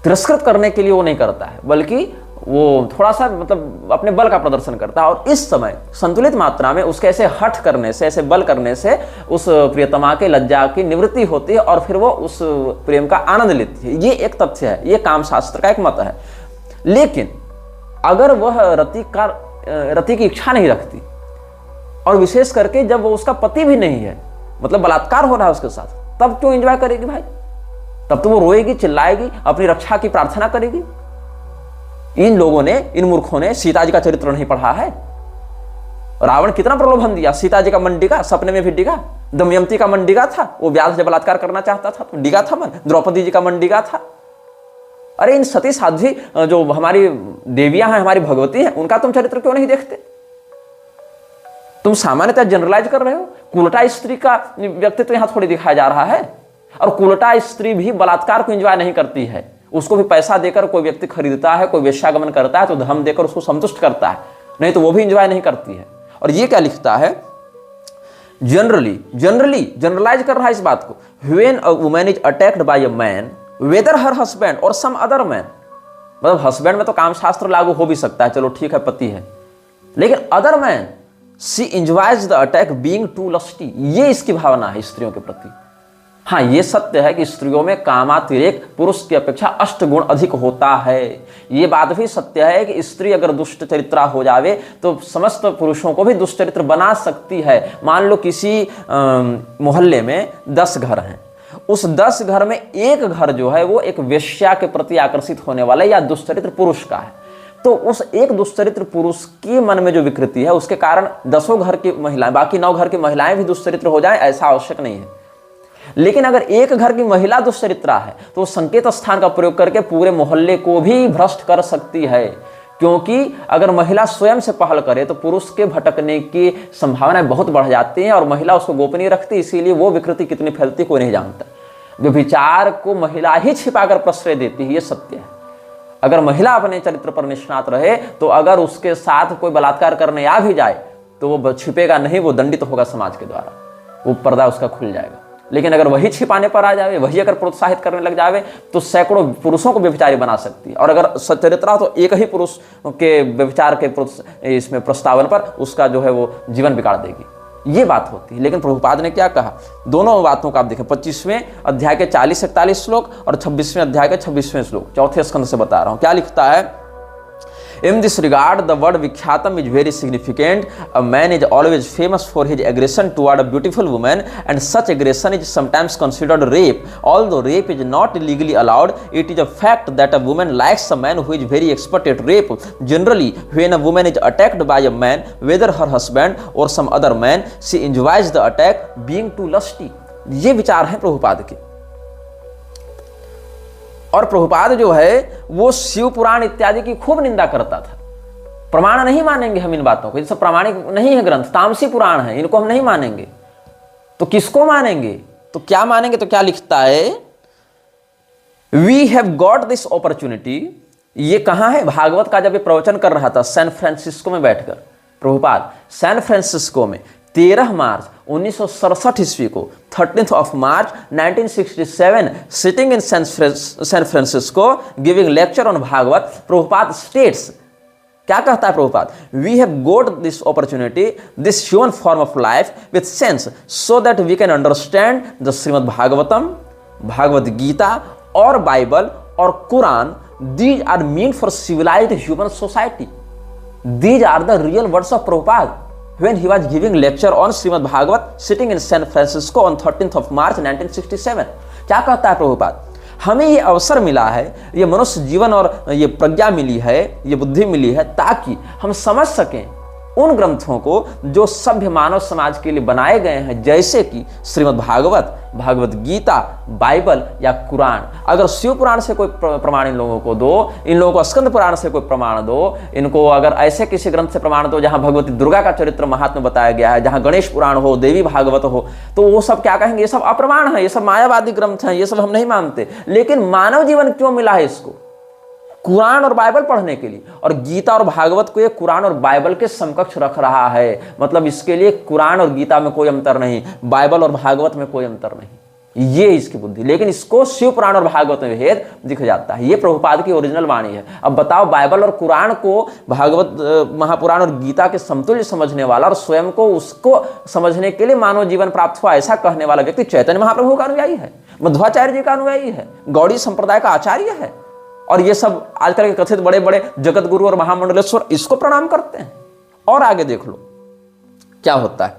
तिरस्कृत करने के लिए वो नहीं करता है, बल्कि वो थोड़ा सा मतलब अपने बल का प्रदर्शन करता है। और इस समय संतुलित मात्रा में उसके ऐसे हठ करने से, ऐसे बल करने से उस प्रियतमा के लज्जा की निवृत्ति होती है और फिर वो उस प्रेम का आनंद लेती है। ये एक तथ्य है, ये काम शास्त्र का एक मत है। लेकिन अगर वह रति की इच्छा नहीं रखती और विशेष करके जब वो उसका पति भी नहीं है, मतलब बलात्कार हो रहा है उसके साथ, तब क्यों एंजॉय करेगी भाई? तब तो वो रोएगी, चिल्लाएगी, अपनी रक्षा की प्रार्थना करेगी। इन लोगों ने, इन मूर्खों ने सीता जी का चरित्र नहीं पढ़ा है। रावण कितना प्रलोभन दिया, सीता जी का मन डिगा, सपने में भी डिगा। दमयंती का मन डिगा था, वो व्यास से बलात्कार करना चाहता था तो डिगा था मन। द्रौपदी जी का मन डिगा था। अरे इन सती साध्वी जो हमारी देवियां हैं, हमारी भगवती हैं, उनका तुम चरित्र क्यों नहीं देखते? तुम सामान्यतः जनरलाइज कर रहे हो। कुलटा स्त्री का व्यक्तित्व यहां थोड़ी दिखाया जा रहा है। और कुलटा स्त्री भी बलात्कार को एंजॉय नहीं करती है, उसको भी पैसा देकर कोई व्यक्ति खरीदता है, कोई वेश्यागमन करता है तो धन देकर उसको संतुष्ट करता है, नहीं तो वो भी एंजॉय नहीं करती है। और ये क्या लिखता है, जनरलाइज कर रहा है इस बात को। When a woman is attacked by a man whether her husband और सम अदर मैन, मतलब हस्बैंड में तो काम शास्त्र लागू हो भी सकता है, चलो ठीक है पति है, लेकिन other man she enjoys the attack being too lusty. ये इसकी भावना है स्त्रियों के प्रति। हाँ, ये सत्य है कि स्त्रियों में कामातिरेक पुरुष की अपेक्षा 8 गुण अधिक होता है। ये बात भी सत्य है कि स्त्री अगर दुष्ट चरित्रा हो जावे तो समस्त पुरुषों को भी दुष्ट चरित्र बना सकती है। मान लो किसी मोहल्ले में 10 घर हैं, उस 10 घर में एक घर जो है वो एक वेश्या के प्रति आकर्षित होने वाला या दुष्चरित्र पुरुष का है, तो उस एक दुष्चरित्र पुरुष के मन में जो विकृति है उसके कारण 10 घर की महिलाएं, बाकी 9 घर की महिलाएं भी दुष्चरित्र हो जाएं, ऐसा आवश्यक नहीं है। लेकिन अगर एक घर की महिला दुश्चरित्रा है तो वो संकेत स्थान का प्रयोग करके पूरे मोहल्ले को भी भ्रष्ट कर सकती है, क्योंकि अगर महिला स्वयं से पहल करे तो पुरुष के भटकने की संभावनाएं बहुत बढ़ जाती हैं और महिला उसको गोपनीय रखती, इसीलिए वो विकृति कितनी फैलती कोई नहीं जानता। व्यभिचार को महिला ही छिपाकर प्रश्रय देती है, ये सत्य है। अगर महिला अपने चरित्र पर निष्णात रहे तो अगर उसके साथ कोई बलात्कार करने आ भी जाए तो वो छिपेगा नहीं, वो दंडित होगा समाज के द्वारा, वो पर्दा उसका खुल जाएगा। लेकिन अगर वही छिपाने पर आ जाए, वही अगर प्रोत्साहित करने लग जाए तो सैकड़ों पुरुषों को व्यभिचारी बना सकती है। और अगर सच्चरित्रा तो एक ही पुरुष के व्यभिचार के इसमें प्रस्तावन पर उसका जो है वो जीवन बिगाड़ देगी, ये बात होती है। लेकिन प्रभुपाद ने क्या कहा, दोनों बातों का आप देखें, 25वें अध्याय के 40-41 श्लोक और 26वें अध्याय के 26वें श्लोक, चौथे स्कंद से बता रहा हूं। क्या लिखता है, In this regard, the word Vikyatam is very significant. A man is always famous for his aggression toward a beautiful woman, and such aggression is sometimes considered rape. Although rape is not legally allowed, it is a fact that a woman likes a man who is very expert at rape. Generally, when a woman is attacked by a man, whether her husband or some other man, she enjoys the attack, being too lusty. ये विचार है प्रभुपाद के। और प्रभुपाद जो है वो शिव पुराण इत्यादि की खूब निंदा करता था। प्रमाण नहीं मानेंगे हम इन बातों को, ये सब प्रामाणिक नहीं है ग्रंथ, तामसी पुराण है, इनको हम नहीं मानेंगे। तो किसको मानेंगे, तो क्या मानेंगे, तो क्या लिखता है, we have got this opportunity. ये कहां है, भागवत का जब ये प्रवचन कर रहा था सैन फ्रांसिस्को में बैठकर, प्रभुपाद सैन फ्रांसिस्को में 13 मार्च 1967 ईस्वी को, 13th of March 1967, sitting in San Francisco giving lecture on Bhagavat, Prabhupada states, क्या कहता है Prabhupada, we have got this opportunity, this human form of life with sense, so that we can understand the Shrimad Bhagavatam, Bhagavad Gita और Bible और Quran. These are meant for civilised human society. These are the real words of Prabhupada when he was giving lecture on Srimad Bhagavat sitting in San Francisco on 13th of March 1967। क्या कहता है प्रभुपाद, हमें ये अवसर मिला है, ये मनुष्य जीवन और ये प्रज्ञा मिली है, ये बुद्धि मिली है, ताकि हम समझ सकें उन ग्रंथों को जो सभ्य मानव समाज के लिए बनाए गए हैं, जैसे कि श्रीमद् भागवत, भागवत गीता, बाइबल या कुरान। अगर शिव पुराण से कोई प्रमाण इन लोगों को दो, इन लोगों को स्कंद पुराण से कोई प्रमाण दो, इनको अगर ऐसे किसी ग्रंथ से प्रमाण दो जहां भगवती दुर्गा का चरित्र महात्म्य बताया गया है, जहां गणेश पुराण हो, देवी भागवत हो, तो वो सब क्या कहेंगे, ये सब अप्रमाण है, ये सब मायावादी ग्रंथ हैं, ये सब हम नहीं मानते। लेकिन मानव जीवन क्यों मिला है इसको, कुरान और बाइबल पढ़ने के लिए, और गीता और भागवत को ये कुरान और बाइबल के समकक्ष रख रहा है। मतलब इसके लिए कुरान और गीता में कोई अंतर नहीं, बाइबल और भागवत में कोई अंतर नहीं, ये इसकी बुद्धि। लेकिन इसको शिव पुराण और भागवत में भेद दिख जाता है। ये प्रभुपाद की ओरिजिनल वाणी है। अब बताओ, बाइबल और कुरान को, भागवत महापुराण और गीता के समतुल्य समझने वाला और स्वयं को उसको समझने के लिए मानव जीवन प्राप्त हुआ, ऐसा कहने वाला व्यक्ति चैतन्य महाप्रभु का अनुयायी है, मध्वाचार्य जी का अनुयायी है, गौड़ी संप्रदाय का आचार्य है। और ये सब आजकल के कथित बड़े बड़े जगत गुरु और महामंडलेश्वर इसको प्रणाम करते हैं। और आगे देख लो क्या होता है।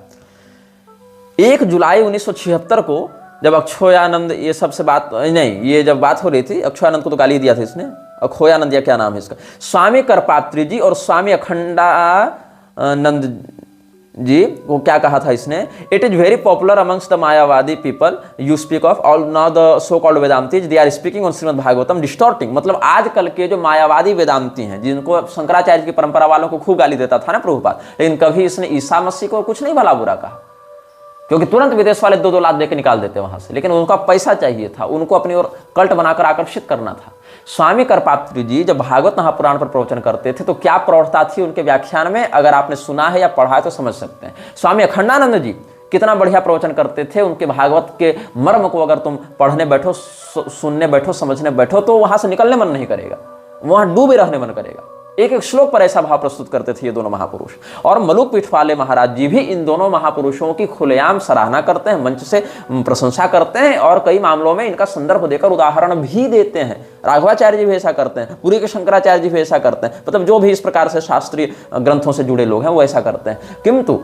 1 जुलाई 1976 को जब अक्षयानंद ये सबसे बात नहीं, ये जब बात हो रही थी, अक्षयानंद को तो गाली दिया था इसने, अक्षयानंद या क्या नाम है इसका, स्वामी करपात्री जी और स्वामी अखंडानंद जी वो क्या कहा था इसने, it is very popular amongst the Mayavadi people you speak of, all now the so called Vedantis they are speaking on Shrimad Bhagavatam distorting. मतलब आजकल के जो मायावादी वेदांती हैं, जिनको शंकराचार्य की परंपरा वालों को खूब गाली देता था ना प्रभुपाद, लेकिन कभी इसने ईसा मसीह को कुछ नहीं भला बुरा कहा, क्योंकि तुरंत विदेश वाले 2-2 लाख देके निकाल देते वहां से। लेकिन उनका पैसा चाहिए था, उनको अपनी ओर कल्ट बनाकर आकर्षित करना था। स्वामी करपात्री जी जब भागवत महापुराण पर प्रवचन करते थे तो क्या प्रौढ़ता थी उनके व्याख्यान में, अगर आपने सुना है या पढ़ा है तो समझ सकते हैं। स्वामी अखंडानंद जी कितना बढ़िया प्रवचन करते थे, उनके भागवत के मर्म को अगर तुम पढ़ने बैठो, सुनने बैठो, समझने बैठो तो वहां से निकलने मन नहीं करेगा, वहां डूबे रहने मन करेगा। एक एक श्लोक पर ऐसा भाव प्रस्तुत करते थे ये दोनों महापुरुष। और मलुक पीठ वाले महाराज जी भी इन दोनों महापुरुषों की खुलेआम सराहना करते हैं, मंच से प्रशंसा करते हैं और कई मामलों में इनका संदर्भ देकर उदाहरण भी देते हैं। राघवाचार्य जी भी ऐसा करते हैं, पूरी के शंकराचार्य जी भी ऐसा करते हैं। मतलब जो भी इस प्रकार से शास्त्रीय ग्रंथों से जुड़े लोग हैं वो ऐसा करते हैं। किंतु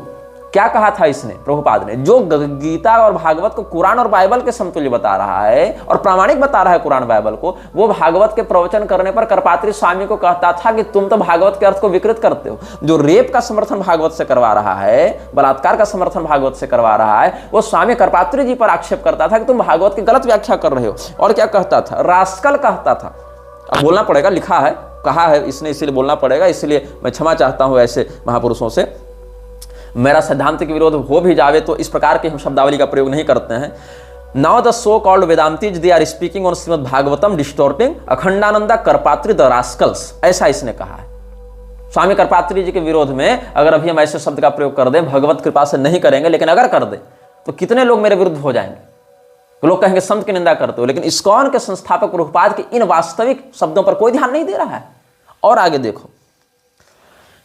क्या कहा था इसने, प्रभुपाद ने, जो गीता और भागवत को कुरान और बाइबल के समतुल्य बता रहा है और प्रामाणिक बता रहा है कुरान बाइबल को, वो भागवत के प्रवचन करने पर करपात्री स्वामी को कहता था कि तुम तो भागवत के अर्थ को विकृत करते हो। जो रेप का समर्थन भागवत से करवा रहा है, बलात्कार का समर्थन भागवत से करवा रहा है, वो स्वामी करपात्री जी पर आक्षेप करता था कि तुम भागवत की गलत व्याख्या कर रहे हो। और क्या कहता था, रास्कल कहता था। अब बोलना पड़ेगा, लिखा है, कहा है इसने, इसीलिए बोलना पड़ेगा, इसलिए मैं क्षमा चाहता हूं ऐसे महापुरुषों से। मेरा सिद्धांत के विरोध हो भी जावे तो इस प्रकार की हम शब्दावली का प्रयोग नहीं करते हैं। Now the so called Vedantis they are speaking on Shrimad Bhagavatam distorting Akhandananda Karpatri the rascals, ऐसा इसने कहा है। स्वामी करपात्री जी के विरोध में अगर अभी हम ऐसे शब्द का प्रयोग कर दें, भगवत कृपा से नहीं करेंगे, लेकिन अगर कर दें तो कितने लोग मेरे विरुद्ध हो जाएंगे। तो लोग कहेंगे संत की निंदा करते हो, लेकिन इस्कॉन के संस्थापक प्रभुपाद के इन वास्तविक शब्दों पर कोई ध्यान नहीं दे रहा है। और आगे देखो,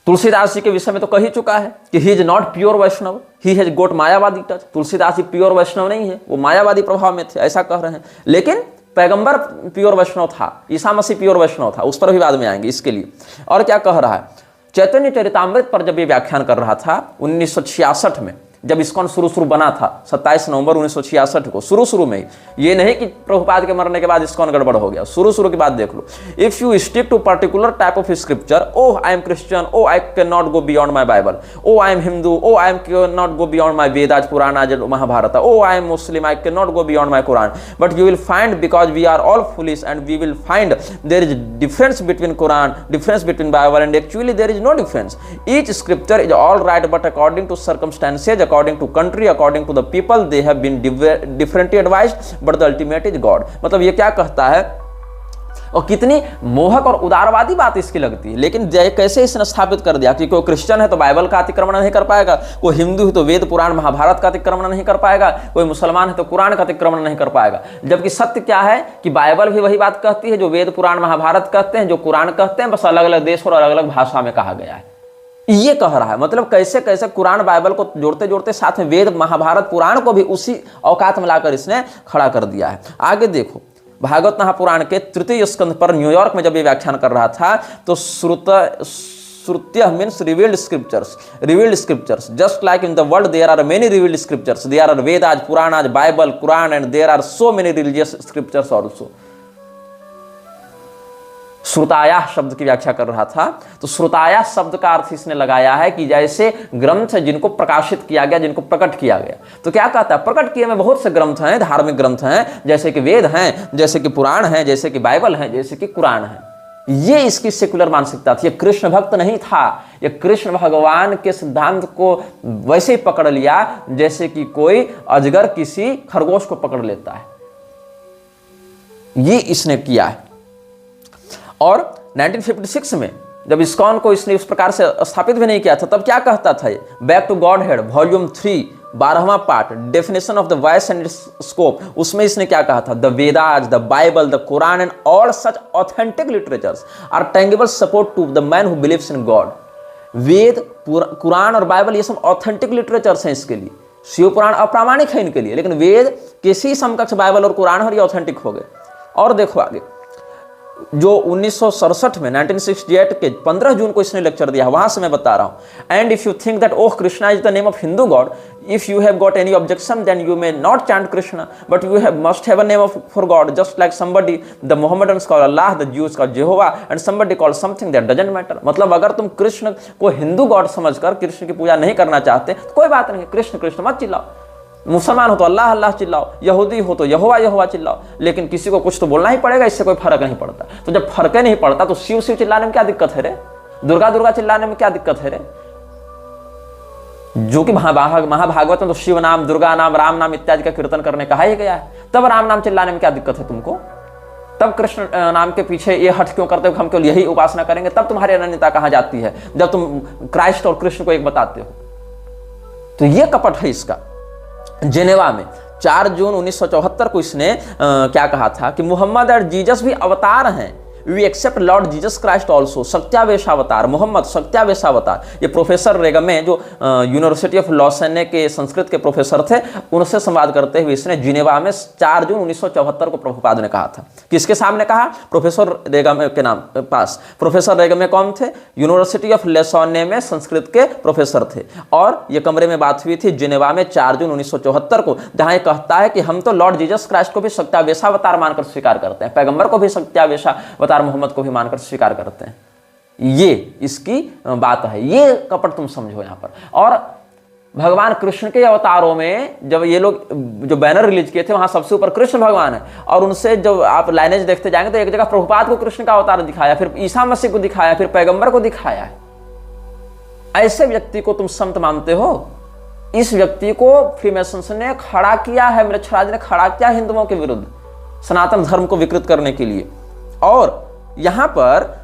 तुलसीदास जी के विषय में तो कह ही चुका है कि he is not pure Vaishnav, he has got Mayavadi touch. Tulsidas ji pure Vaishnav नहीं है, वो मायावादी प्रभाव में थे, ऐसा कह रहे हैं। लेकिन पैगंबर प्योर वैष्णव था, ईसा मसीह प्योर वैष्णव था, उस पर भी बाद में आएंगे इसके लिए। और क्या कह रहा है, चैतन्य चरितामृत पर जब ये व्याख्यान कर रहा था 1966 में, जब इस्कॉन शुरू बना था 27 नवंबर 1966 को, शुरू में, ये नहीं कि प्रभुपाद के मरने के बाद इस्कॉन गड़बड़ हो गया, शुरू की बात देख लो। If you stick to particular type of scripture, oh I am Christian, oh I can not go beyond my Bible, oh I am Hindu, oh I am can not go beyond my Vedas Purana आज Mahabharata, oh I am Muslim, I can not go beyond my Quran, but you will find because we are all foolish and we will find there is difference between Quran, difference between Bible, and actually there is no difference. Each scripture is all right but according to circumstances, according to country, according to the people they have been differently advised but the ultimate is God। मतलब ये क्या कहता है, और कितनी मोहक और उदारवादी बात इसकी लगती है। लेकिन कैसे इसने स्थापित कर दिया कि कोई क्रिश्चियन है तो बाइबल का अतिक्रमण नहीं कर पाएगा, कोई हिंदू है तो वेद पुराण महाभारत का अतिक्रमण नहीं कर पाएगा, कोई मुसलमान है तो कुरान का अतिक्रमण नहीं कर पाएगा। जबकि सत्य क्या है कि बाइबल भी वही बात कहती है जो वेद पुराण महाभारत कहते हैं, जो कुरान कहते हैं, बस अलग अलग देश और अलग अलग भाषा में कहा गया है। ये कह रहा है, मतलब कैसे कैसे कुरान बाइबल को जोड़ते जोड़ते साथ में वेद महाभारत पुराण को भी उसी औकात में लाकर इसने खड़ा कर दिया है। आगे देखो, भागवत महापुराण के तृतीय स्कंध पर न्यूयॉर्क में जब ये व्याख्यान कर रहा था तो श्रुत्य means revealed scriptures, just like in the world there are many revealed scriptures, there are Vedas, Puranas, Bible, Quran, and there are so many religious scriptures also. श्रुताया शब्द की व्याख्या कर रहा था, तो श्रुताया शब्द का अर्थ इसने लगाया है कि जैसे ग्रंथ जिनको प्रकाशित किया गया, जिनको प्रकट किया गया। तो क्या कहता है, प्रकट किए में बहुत से ग्रंथ हैं, धार्मिक ग्रंथ हैं, जैसे कि वेद हैं, जैसे कि पुराण हैं, जैसे कि बाइबल हैं, जैसे कि कुरान है। ये इसकी सेकुलर मानसिकता थी। ये कृष्ण भक्त नहीं था, ये कृष्ण भगवान के सिद्धांत को वैसे ही पकड़ लिया जैसे कि कोई अजगर किसी खरगोश को पकड़ लेता है। ये इसने किया है। और 1956 में जब इस्कॉन को इसने उस प्रकार से स्थापित भी नहीं किया था, तब क्या कहता था, back to Godhead volume 3 12वां part, definition of the voice and scope, उसमें इसने क्या कहा था, the Vedas, the Bible, the Quran and all such authentic literatures are tangible support to the man who believes in God. Veda, Quran और Bible ये सब authentic literatures हैं इसके लिए। शिव पुराण अप्रामाणिक है इनके लिए, लेकिन वेद किसी समकक्ष बाइबल और कुरान और ये ऑथेंटिक हो गए। और देखो आगे, जो 1967 में 1968 के 15 जून को इसने लेक्चर दिया, वहां से मैं बता रहा हूं। And if you think that oh Krishna is the name of Hindu God, if you have got any objection then you may not chant Krishna, but you have must have a name of for God, just like somebody the Mohammedans call Allah, the Jews call Jehovah and somebody call something that doesn't matter. मतलब अगर तुम कृष्ण को Hindu God समझकर कृष्ण की पूजा नहीं करना चाहते तो कोई बात नहीं, कृष्ण कृष्ण मत चिल्लाओ, मुसलमान हो तो अल्लाह अल्लाह चिल्लाओ, यहूदी हो तो यहोवा यहोवा चिल्लाओ, लेकिन किसी को कुछ तो बोलना ही पड़ेगा, इससे कोई फर्क नहीं पड़ता। तो जब फर्क नहीं पड़ता तो शिव शिव चिल्लाने में क्या दिक्कत है रे, दुर्गा दुर्गा चिल्लाने में क्या दिक्कत है रे? जो कि महाभागवत में तो शिव नाम, दुर्गा नाम, राम नाम इत्यादि का कीर्तन करने कहा ही गया है, तब राम नाम चिल्लाने में क्या दिक्कत है तुमको? तब कृष्ण नाम के पीछे ये हट क्यों करते हो, हम केवल यही उपासना करेंगे? तब तुम्हारी अनन्यता कहां जाती है जब तुम क्राइस्ट और कृष्ण को एक बताते हो? तो ये कपट है इसका। जेनेवा में 4 जून 1974 को इसने क्या कहा था कि मोहम्मद और जीसस भी अवतार हैं, we accept Lord Jesus Christ also, सत्यावेशावतार मोहम्मद सत्यावेशावतार। ये प्रोफेसर रेगमे जो यूनिवर्सिटी ऑफ लॉसेने के संस्कृत के प्रोफेसर थे, उनसे संवाद करते हुए इसने जिनेवा में 4 जून 1974 को प्रभुपाद ने कहा था। किसके सामने कहा? प्रोफेसर रेगमे के नाम पास। प्रोफेसर रेगमे कौन थे? यूनिवर्सिटी ऑफ लॉसेने में संस्कृत के प्रोफेसर थे, और ये कमरे में बात हुई थी जिनेवा में 4 जून 1974 को, जहां ये कहता है कि हम तो लॉर्ड जीसस क्राइस्ट को भी सत्यावेशावतार मानकर स्वीकार करते हैं, पैगंबर को भी सत्यावेशावतार मोहम्मद को भी मानकर स्वीकार करते हैं। ये इसकी बात है, ये कपट तुम समझो यहां पर। और भगवान कृष्ण के अवतारों में जब ये लोग जो बैनर रिलीज किए थे, वहां सबसे ऊपर कृष्ण भगवान है, और उनसे जब आप लाइनेज देखते जाएंगे तो एक जगह प्रभुपाद को कृष्ण का अवतार दिखाया, फिर ईसा मसीह को दिखाया, फिर पैगंबर को दिखाया है। ऐसे व्यक्ति को तुम संत मानते हो? इस व्यक्ति को फ्रीमेसन्स ने खड़ा किया है, मृच्छराज ने खड़ा किया हिंदुओं के विरुद्ध, सनातन धर्म को विकृत करने के लिए। और यहां पर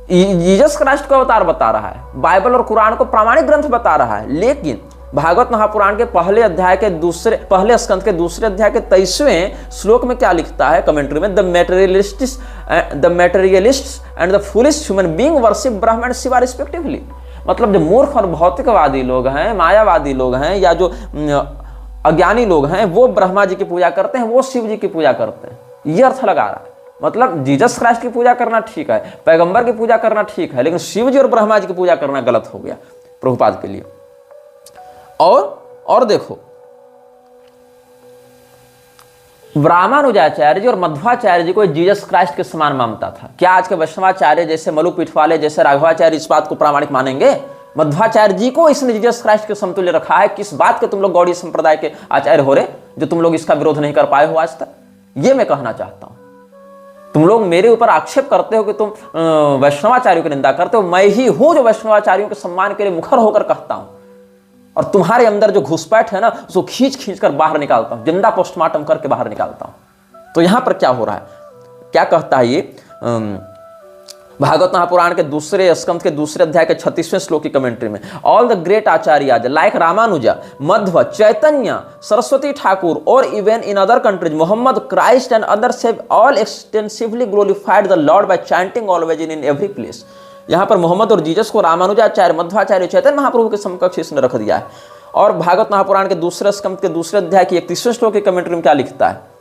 जीसस क्राइस्ट को अवतार बता रहा है, बाइबल और कुरान को प्रामाणिक ग्रंथ बता रहा है, लेकिन भागवत महापुराण के पहले स्कंद के दूसरे अध्याय के 23वें श्लोक में क्या लिखता है कमेंट्री में? The materialists and the foolish human being worship Brahma and Shiva respectively. मतलब जो मूर्ख और भौतिकवादी लोग हैं, मायावादी लोग हैं, या जो अज्ञानी लोग हैं, वो ब्रह्मा जी की पूजा करते हैं, वो शिव जी की पूजा करते हैं। ये अर्थ लगा रहा है। मतलब जीसस क्राइस्ट की पूजा करना ठीक है, पैगंबर की पूजा करना ठीक है, लेकिन शिव जी और ब्रह्मा जी की पूजा करना गलत हो गया प्रभुपाद के लिए। और देखो, रामानुजाचार्य जी और मध्वाचार्य जी को जीसस क्राइस्ट के समान मानता था। क्या आज के वैष्णवाचार्य जैसे मलु पीठवाले जैसे राघवाचार्य इस बात को प्रामाणिक मानेंगे? मध्वाचार्य जी को इसने जीसस क्राइस्ट के समतुल्य रखा है। किस बात के तुम लोग गौड़ी संप्रदाय के आचार्य हो रहे, जो तुम लोग इसका विरोध नहीं कर पाए हो आज तक? ये मैं कहना चाहता हूं। तुम लोग मेरे ऊपर आक्षेप करते हो कि तुम वैष्णवाचार्यों की निंदा करते हो। मैं ही हूं जो वैष्णवाचार्यों के सम्मान के लिए मुखर होकर कहता हूं, और तुम्हारे अंदर जो घुसपैठ है ना, उसको खींच खींच कर बाहर निकालता हूं, जिंदा पोस्टमार्टम करके बाहर निकालता हूं। तो यहां पर क्या हो रहा है, क्या कहता है ये भागवत महापुराण के दूसरे स्कंद के दूसरे अध्याय के 36वें श्लोक की कमेंट्री में? All the great acharya like Ramanuja, Madhva, Chaitanya, Saraswati Thakur, और even in other countries Mohammed, Christ and others have all extensively glorified the Lord by chanting always in every place. यहां पर मोहम्मद और जीसस को रामानुजाचार्य, मध्वाचार्य, चैतन्य महाप्रभु के समकक्ष इसने रख दिया है। और भागवत महापुराण के दूसरे स्कंद के दूसरे अध्याय की 31वें श्लोक की कमेंट्री में क्या लिखता है?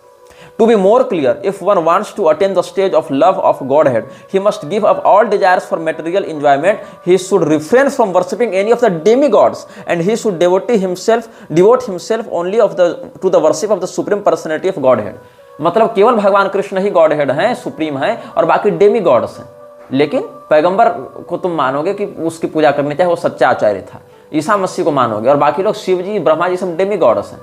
To be more clear, if one wants to attain the stage of love of Godhead, he must give up all desires for material enjoyment. He should refrain from worshipping any of the demigods, and he should devote himself only to the worship of the supreme personality of Godhead. मतलब केवल भगवान कृष्ण ही godhead हैं, supreme हैं, और बाकी demigods हैं। लेकिन पैगंबर को तुम मानोगे कि उसकी पूजा करनी चाहिए, वो सच्चा आचार्य था। ईसा मसीह को मानोगे, और बाकी लोग शिव जी, ब्रह्मा जी सब डेमीगॉड्स हैं।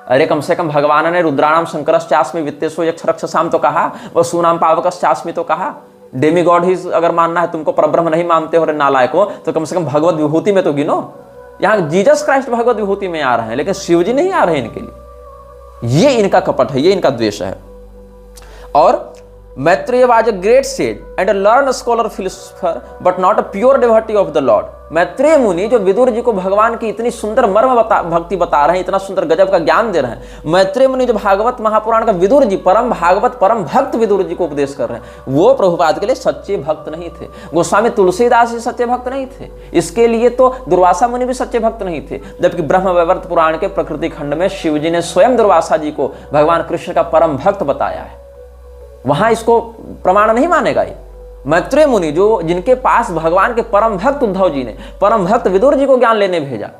अरे कम से कम भगवान ने रुद्राणाम शंकरश्चास्मि वित्तेषु यक्षरक्षसाम तो कहा, वह सुनाम पावकश्चास्मि तो कहा। डेमीगॉड ही अगर मानना है तुमको, परब्रह्म नहीं मानते हो नालायको, तो कम से कम भगवत विभूति में तो गिनो। यहाँ जीसस क्राइस्ट भगवत विभूति में आ रहे हैं, लेकिन शिव जी नहीं आ रहे इनके लिए। ये इनका कपट है, ये इनका द्वेष है। और Maitreya was a great sage and a learned scholar philosopher, but not a pure devotee of the Lord. Maitreya मुनि जो विदुर जी को भगवान की इतनी सुंदर भक्ति बता रहे हैं, इतना सुंदर गजब का ज्ञान दे रहे हैं, मैत्रेय मुनि जो भागवत महापुराण का विदुर जी, परम भागवत परम भक्त विदुर जी को उपदेश कर रहे हैं, वो प्रभुपाद के लिए सच्चे भक्त नहीं थे। गोस्वामी तुलसीदास जी सच्चे भक्त नहीं थे, इसके लिए तो दुर्वासा मुनि भी सच्चे भक्त नहीं थे। जबकि ब्रह्मवैवर्त पुराण के प्रकृति खंड में शिव जी ने स्वयं दुर्वासा जी को भगवान कृष्ण का परम भक्त बताया है, वहां इसको प्रमाण नहीं मानेगा। ये मैत्रेय मुनि जो जिनके पास भगवान के परम भक्त उद्धव जी ने परम भक्त विदुर जी को ज्ञान लेने भेजा,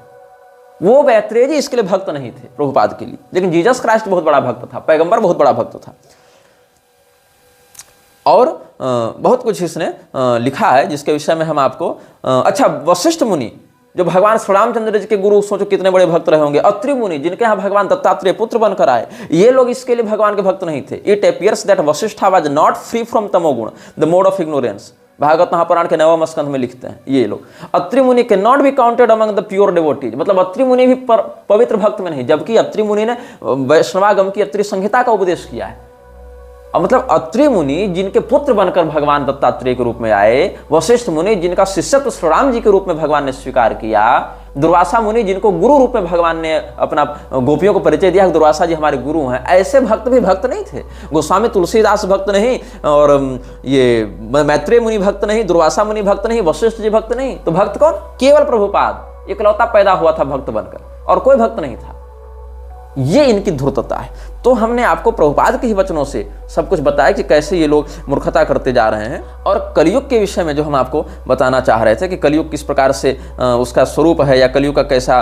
वो मैत्रेय जी इसके लिए भक्त नहीं थे प्रभुपाद के लिए। लेकिन जीसस क्राइस्ट बहुत बड़ा भक्त था, पैगंबर बहुत बड़ा भक्त था। और बहुत कुछ इसने लिखा है जिसके विषय में हम आपको अच्छा, वशिष्ठ मुनि जो भगवान श्री रामचंद्र जी के गुरु, सोचो कितने बड़े भक्त रहे होंगे। अत्रि मुनि जिनके यहाँ भगवान दत्तात्रेय पुत्र बनकर आए, ये लोग इसके लिए भगवान के भक्त नहीं थे। It appears that Vashishtha was not free from tamoguna, the mode of ignorance. Bhagavata Mahapurana के 9वें स्कंध में लिखते हैं ये लोग, अत्रि मुनि can not be counted among the pure devotees. मतलब अत्रि मुनि भी पवित्र भक्त में नहीं, जबकि अत्रि मुनि ने वैष्णवागम की अत्रि संहिता का उपदेश किया है। मतलब अत्रि मुनि जिनके पुत्र बनकर भगवान दत्तात्रेय के रूप में आए, वशिष्ठ मुनि जिनका शिष्यत्व श्री राम जी के रूप में भगवान ने स्वीकार किया, दुर्वासा मुनि जिनको गुरु रूप में भगवान ने अपना गोपियों को परिचय दिया, दुर्वासा जी हमारे गुरु हैं, ऐसे भक्त भी भक्त नहीं थे। गोस्वामी तुलसीदास भक्त नहीं, और ये मैत्रेय मुनि भक्त नहीं, दुर्वासा मुनि भक्त नहीं, वशिष्ठ जी भक्त नहीं, तो भक्त कौन? केवल प्रभुपाद इकलौता पैदा हुआ था भक्त बनकर, और कोई भक्त नहीं था। ये इनकी धूर्तता है। तो हमने आपको प्रभुपाद के ही वचनों से सब कुछ बताया कि कैसे ये लोग मूर्खता करते जा रहे हैं। और कलयुग के विषय में जो हम आपको बताना चाह रहे थे कि कलयुग किस प्रकार से उसका स्वरूप है या कलयुग का कैसा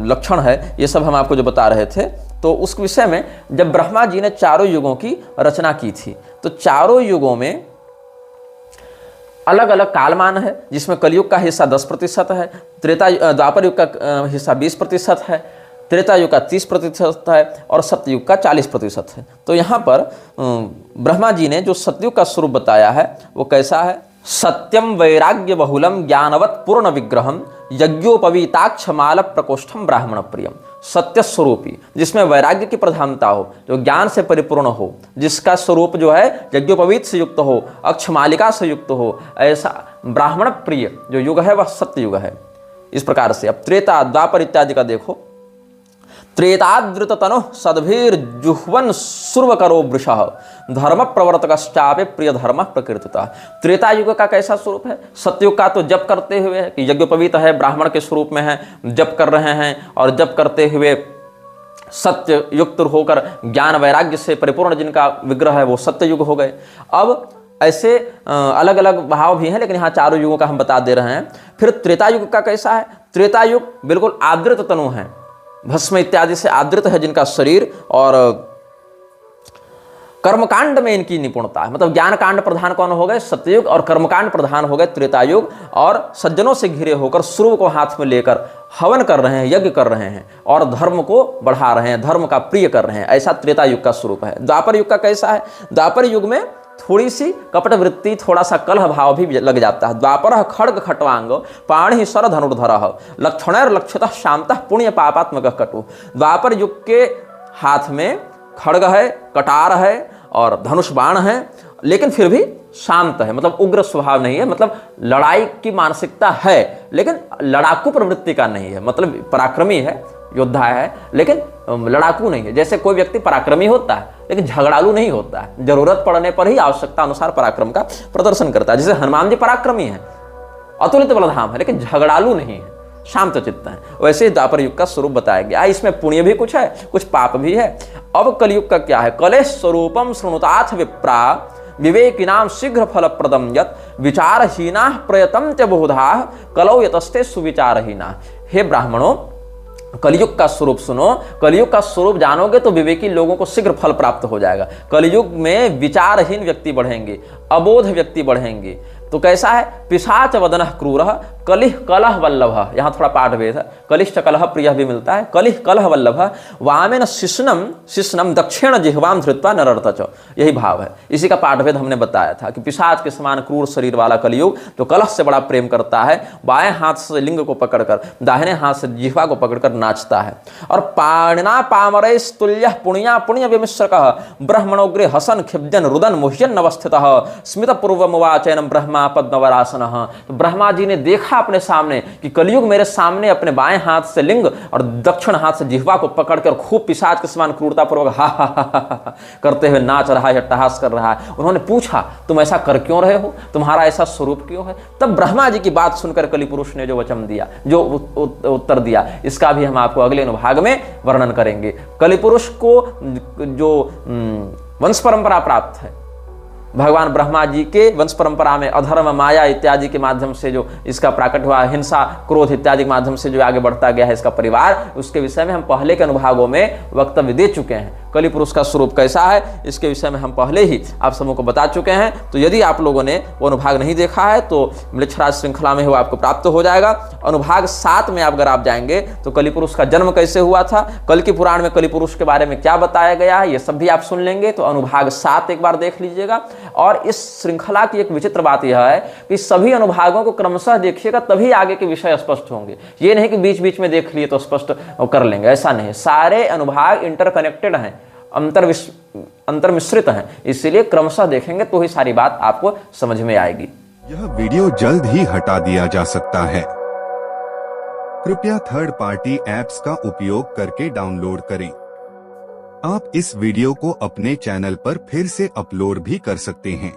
लक्षण है, ये सब हम आपको जो बता रहे थे। तो उस विषय में जब ब्रह्मा जी ने चारों युगों की रचना की थी, तो चारों युगों में अलग अलग कालमान है, जिसमें कलयुग का हिस्सा 10% है, द्वापर युग का हिस्सा 20% है, त्रेता युग का 30% है, और सत्ययुग का 40% है। तो यहाँ पर ब्रह्मा जी ने जो सतयुग का स्वरूप बताया है वो कैसा है? सत्यम वैराग्य बहुलम ज्ञानवत पूर्ण विग्रहम यज्ञोपवीताक्षमाल प्रकोष्ठम ब्राह्मण प्रियम। सत्य स्वरूपी, जिसमें वैराग्य की प्रधानता हो, जो ज्ञान से परिपूर्ण हो, जिसका स्वरूप जो है यज्ञोपवीत से युक्त हो, अक्षमालिका से युक्त हो, ऐसा ब्राह्मण प्रिय जो युग है वह सत्य युग है। इस प्रकार से अब त्रेता द्वापर इत्यादि का देखो। त्रेताद्रुत तनु सद्भीर जुह्वन सुर्वकरो वृषः धर्म प्रवर्तकश्चापि प्रिय धर्म प्रकृतितः। त्रेता युग का कैसा स्वरूप है? सतयुग का तो जप करते हुए है कि यज्ञोपवीत है, ब्राह्मण के स्वरूप में है, जप कर रहे हैं, और जप करते हुए सत्य युक्त होकर ज्ञान वैराग्य से परिपूर्ण जिनका विग्रह है वो सत्य युग हो गए। अब ऐसे अलग अलग भाव भी हैं, लेकिन यहाँ चारों युगों का हम बता दे रहे हैं। फिर त्रेता युग का कैसा है? त्रेता युग बिल्कुल आदृत तनु है, भस्म इत्यादि से आदृत है जिनका शरीर, और कर्मकांड में इनकी निपुणता है। मतलब ज्ञान कांड प्रधान कौन हो गए? सत्ययुग, और कर्मकांड प्रधान हो गए त्रेतायुग। और सज्जनों से घिरे होकर सूर्य को हाथ में लेकर हवन कर रहे हैं, यज्ञ कर रहे हैं, और धर्म को बढ़ा रहे हैं, धर्म का प्रिय कर रहे हैं, ऐसा त्रेतायुग का स्वरूप है। द्वापर युग का कैसा है? द्वापर युग में थोड़ी सी कपट वृत्ति, थोड़ा सा कलह भाव भी लग जाता है। द्वापर खड्ग खट्वांग पाणि शर धनुर्धर लक्षणैर लक्षतः शांतः पुण्य पापात्मक कटु। द्वापर युग के हाथ में खड्ग है, कटार है और धनुष बाण है, लेकिन फिर भी शांत है, मतलब उग्र स्वभाव नहीं है, मतलब लड़ाई की मानसिकता है लेकिन लड़ाकू प्रवृत्ति का नहीं है। मतलब पराक्रमी है, योद्धा है, लेकिन लड़ाकू नहीं है। जैसे कोई व्यक्ति पराक्रमी होता है लेकिन झगड़ालू नहीं होता है, जरूरत पड़ने पर ही आवश्यकता अनुसार पराक्रम का प्रदर्शन करता है। जैसे हनुमान जी पराक्रमी है, अतुलित बलधाम है, लेकिन झगड़ालू नहीं है, शांत चित्त है। वैसे ही द्वापर युग का स्वरूप बताया गया। इसमें पुण्य भी कुछ है, कुछ पाप भी है। अब कलयुग का क्या है? कलेश स्वरूपम शृणुताथ विप्रा विवेकिनाम शीघ्र फलप्रदम यत् विचारहीना प्रयतम च बहुधा कलौ यतस्ते सुविचारहीना। हे ब्राह्मणों, कलयुग का स्वरूप सुनो। कलयुग का स्वरूप जानोगे तो विवेकी लोगों को शीघ्र फल प्राप्त हो जाएगा। कलयुग में विचारहीन व्यक्ति बढ़ेंगे, अबोध व्यक्ति बढ़ेंगे। तो कैसा है? पिशाच वदन क्रूर कलिह कलह वल्लभ। यहाँ थोड़ा पाठ भेद है, कलिष्ठ कलह प्रिय भी मिलता है। कलिह कलह वल्लभ वामेन शिष्णम शिष्णम दक्षिण जिह्वाम धृत्वा नरर्तच। यही भाव है। इसी का पाठ भेद हमने बताया था कि पिशाच के समान क्रूर शरीर वाला कलयुग तो कलह से बड़ा प्रेम करता है, बाएं हाथ से लिंग को पकड़कर दाहिने हाथ से जिह्वा को पकड़कर नाचता है। और पाणिना पामरैस्तुल्य पुण्या पुण्य विमिश्रकः ब्रह्मणोग्रे हसन खिब्जन रुदन मुह्यन अवस्थितः स्मित पूर्वमुवाचैनम ब्रह्मा पद्मवरासन। तो ब्रह्मा जी ने देखा अपने सामने कि कलयुग मेरे सामने अपने बाएं हाथ से लिंग और दक्षिण हाथ से जिह्वा को पकड़कर खूब पिशाच के समान क्रूरता पूर्वक हा करते हुए नाच रहा है, अट्टहास कर रहा है। उन्होंने पूछा, तुम ऐसा कर क्यों रहे हो? तुम्हारा ऐसा स्वरूप क्यों है? तब ब्रह्मा जी की बात सुनकर कलि पुरुष ने जो वचन दिया, जो उत्तर दिया, इसका भी हम आपको अगले अनुभाग में वर्णन करेंगे। कलि पुरुष को जो वंश परंपरा प्राप्त है, भगवान ब्रह्मा जी के वंश परंपरा में अधर्म, माया इत्यादि के माध्यम से जो इसका प्राकट हुआ, हिंसा, क्रोध इत्यादि के माध्यम से जो आगे बढ़ता गया है इसका परिवार, उसके विषय में हम पहले के अनुभागों में वक्तव्य दे चुके हैं। कलि पुरुष का स्वरूप कैसा है इसके विषय में हम पहले ही आप सबों को बता चुके हैं। तो यदि आप लोगों ने वो अनुभाग नहीं देखा है तो म्लेच्छराज श्रृंखला में वो आपको प्राप्त हो जाएगा। अनुभाग 7 में अगर आप जाएंगे तो कलि पुरुष का जन्म कैसे हुआ था, कल की पुराण में कलि पुरुष के बारे में क्या बताया गया है, ये सब भी आप सुन लेंगे। तो अनुभाग 7 एक बार देख लीजिएगा। और इस श्रृंखला की एक विचित्र बात यह है कि सभी अनुभागों को क्रमशः देखिएगा, तभी आगे के विषय स्पष्ट होंगे। ये नहीं कि बीच बीच में देख लिए तो स्पष्ट कर लेंगे, ऐसा नहीं। सारे अनुभाग इंटरकनेक्टेड हैं, अंतर मिश्रित हैं, इसलिए क्रमशः देखेंगे तो ही सारी बात आपको समझ में आएगी। यह वीडियो जल्द ही हटा दिया जा सकता है। कृपया थर्ड पार्टी ऐप्स का उपयोग करके डाउनलोड करें। आप इस वीडियो को अपने चैनल पर फिर से अपलोड भी कर सकते हैं।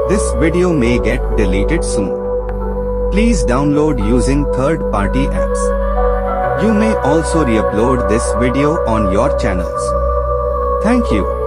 This video may get deleted soon. Please download using third-party apps. You may also re-upload this video on your channels. Thank you.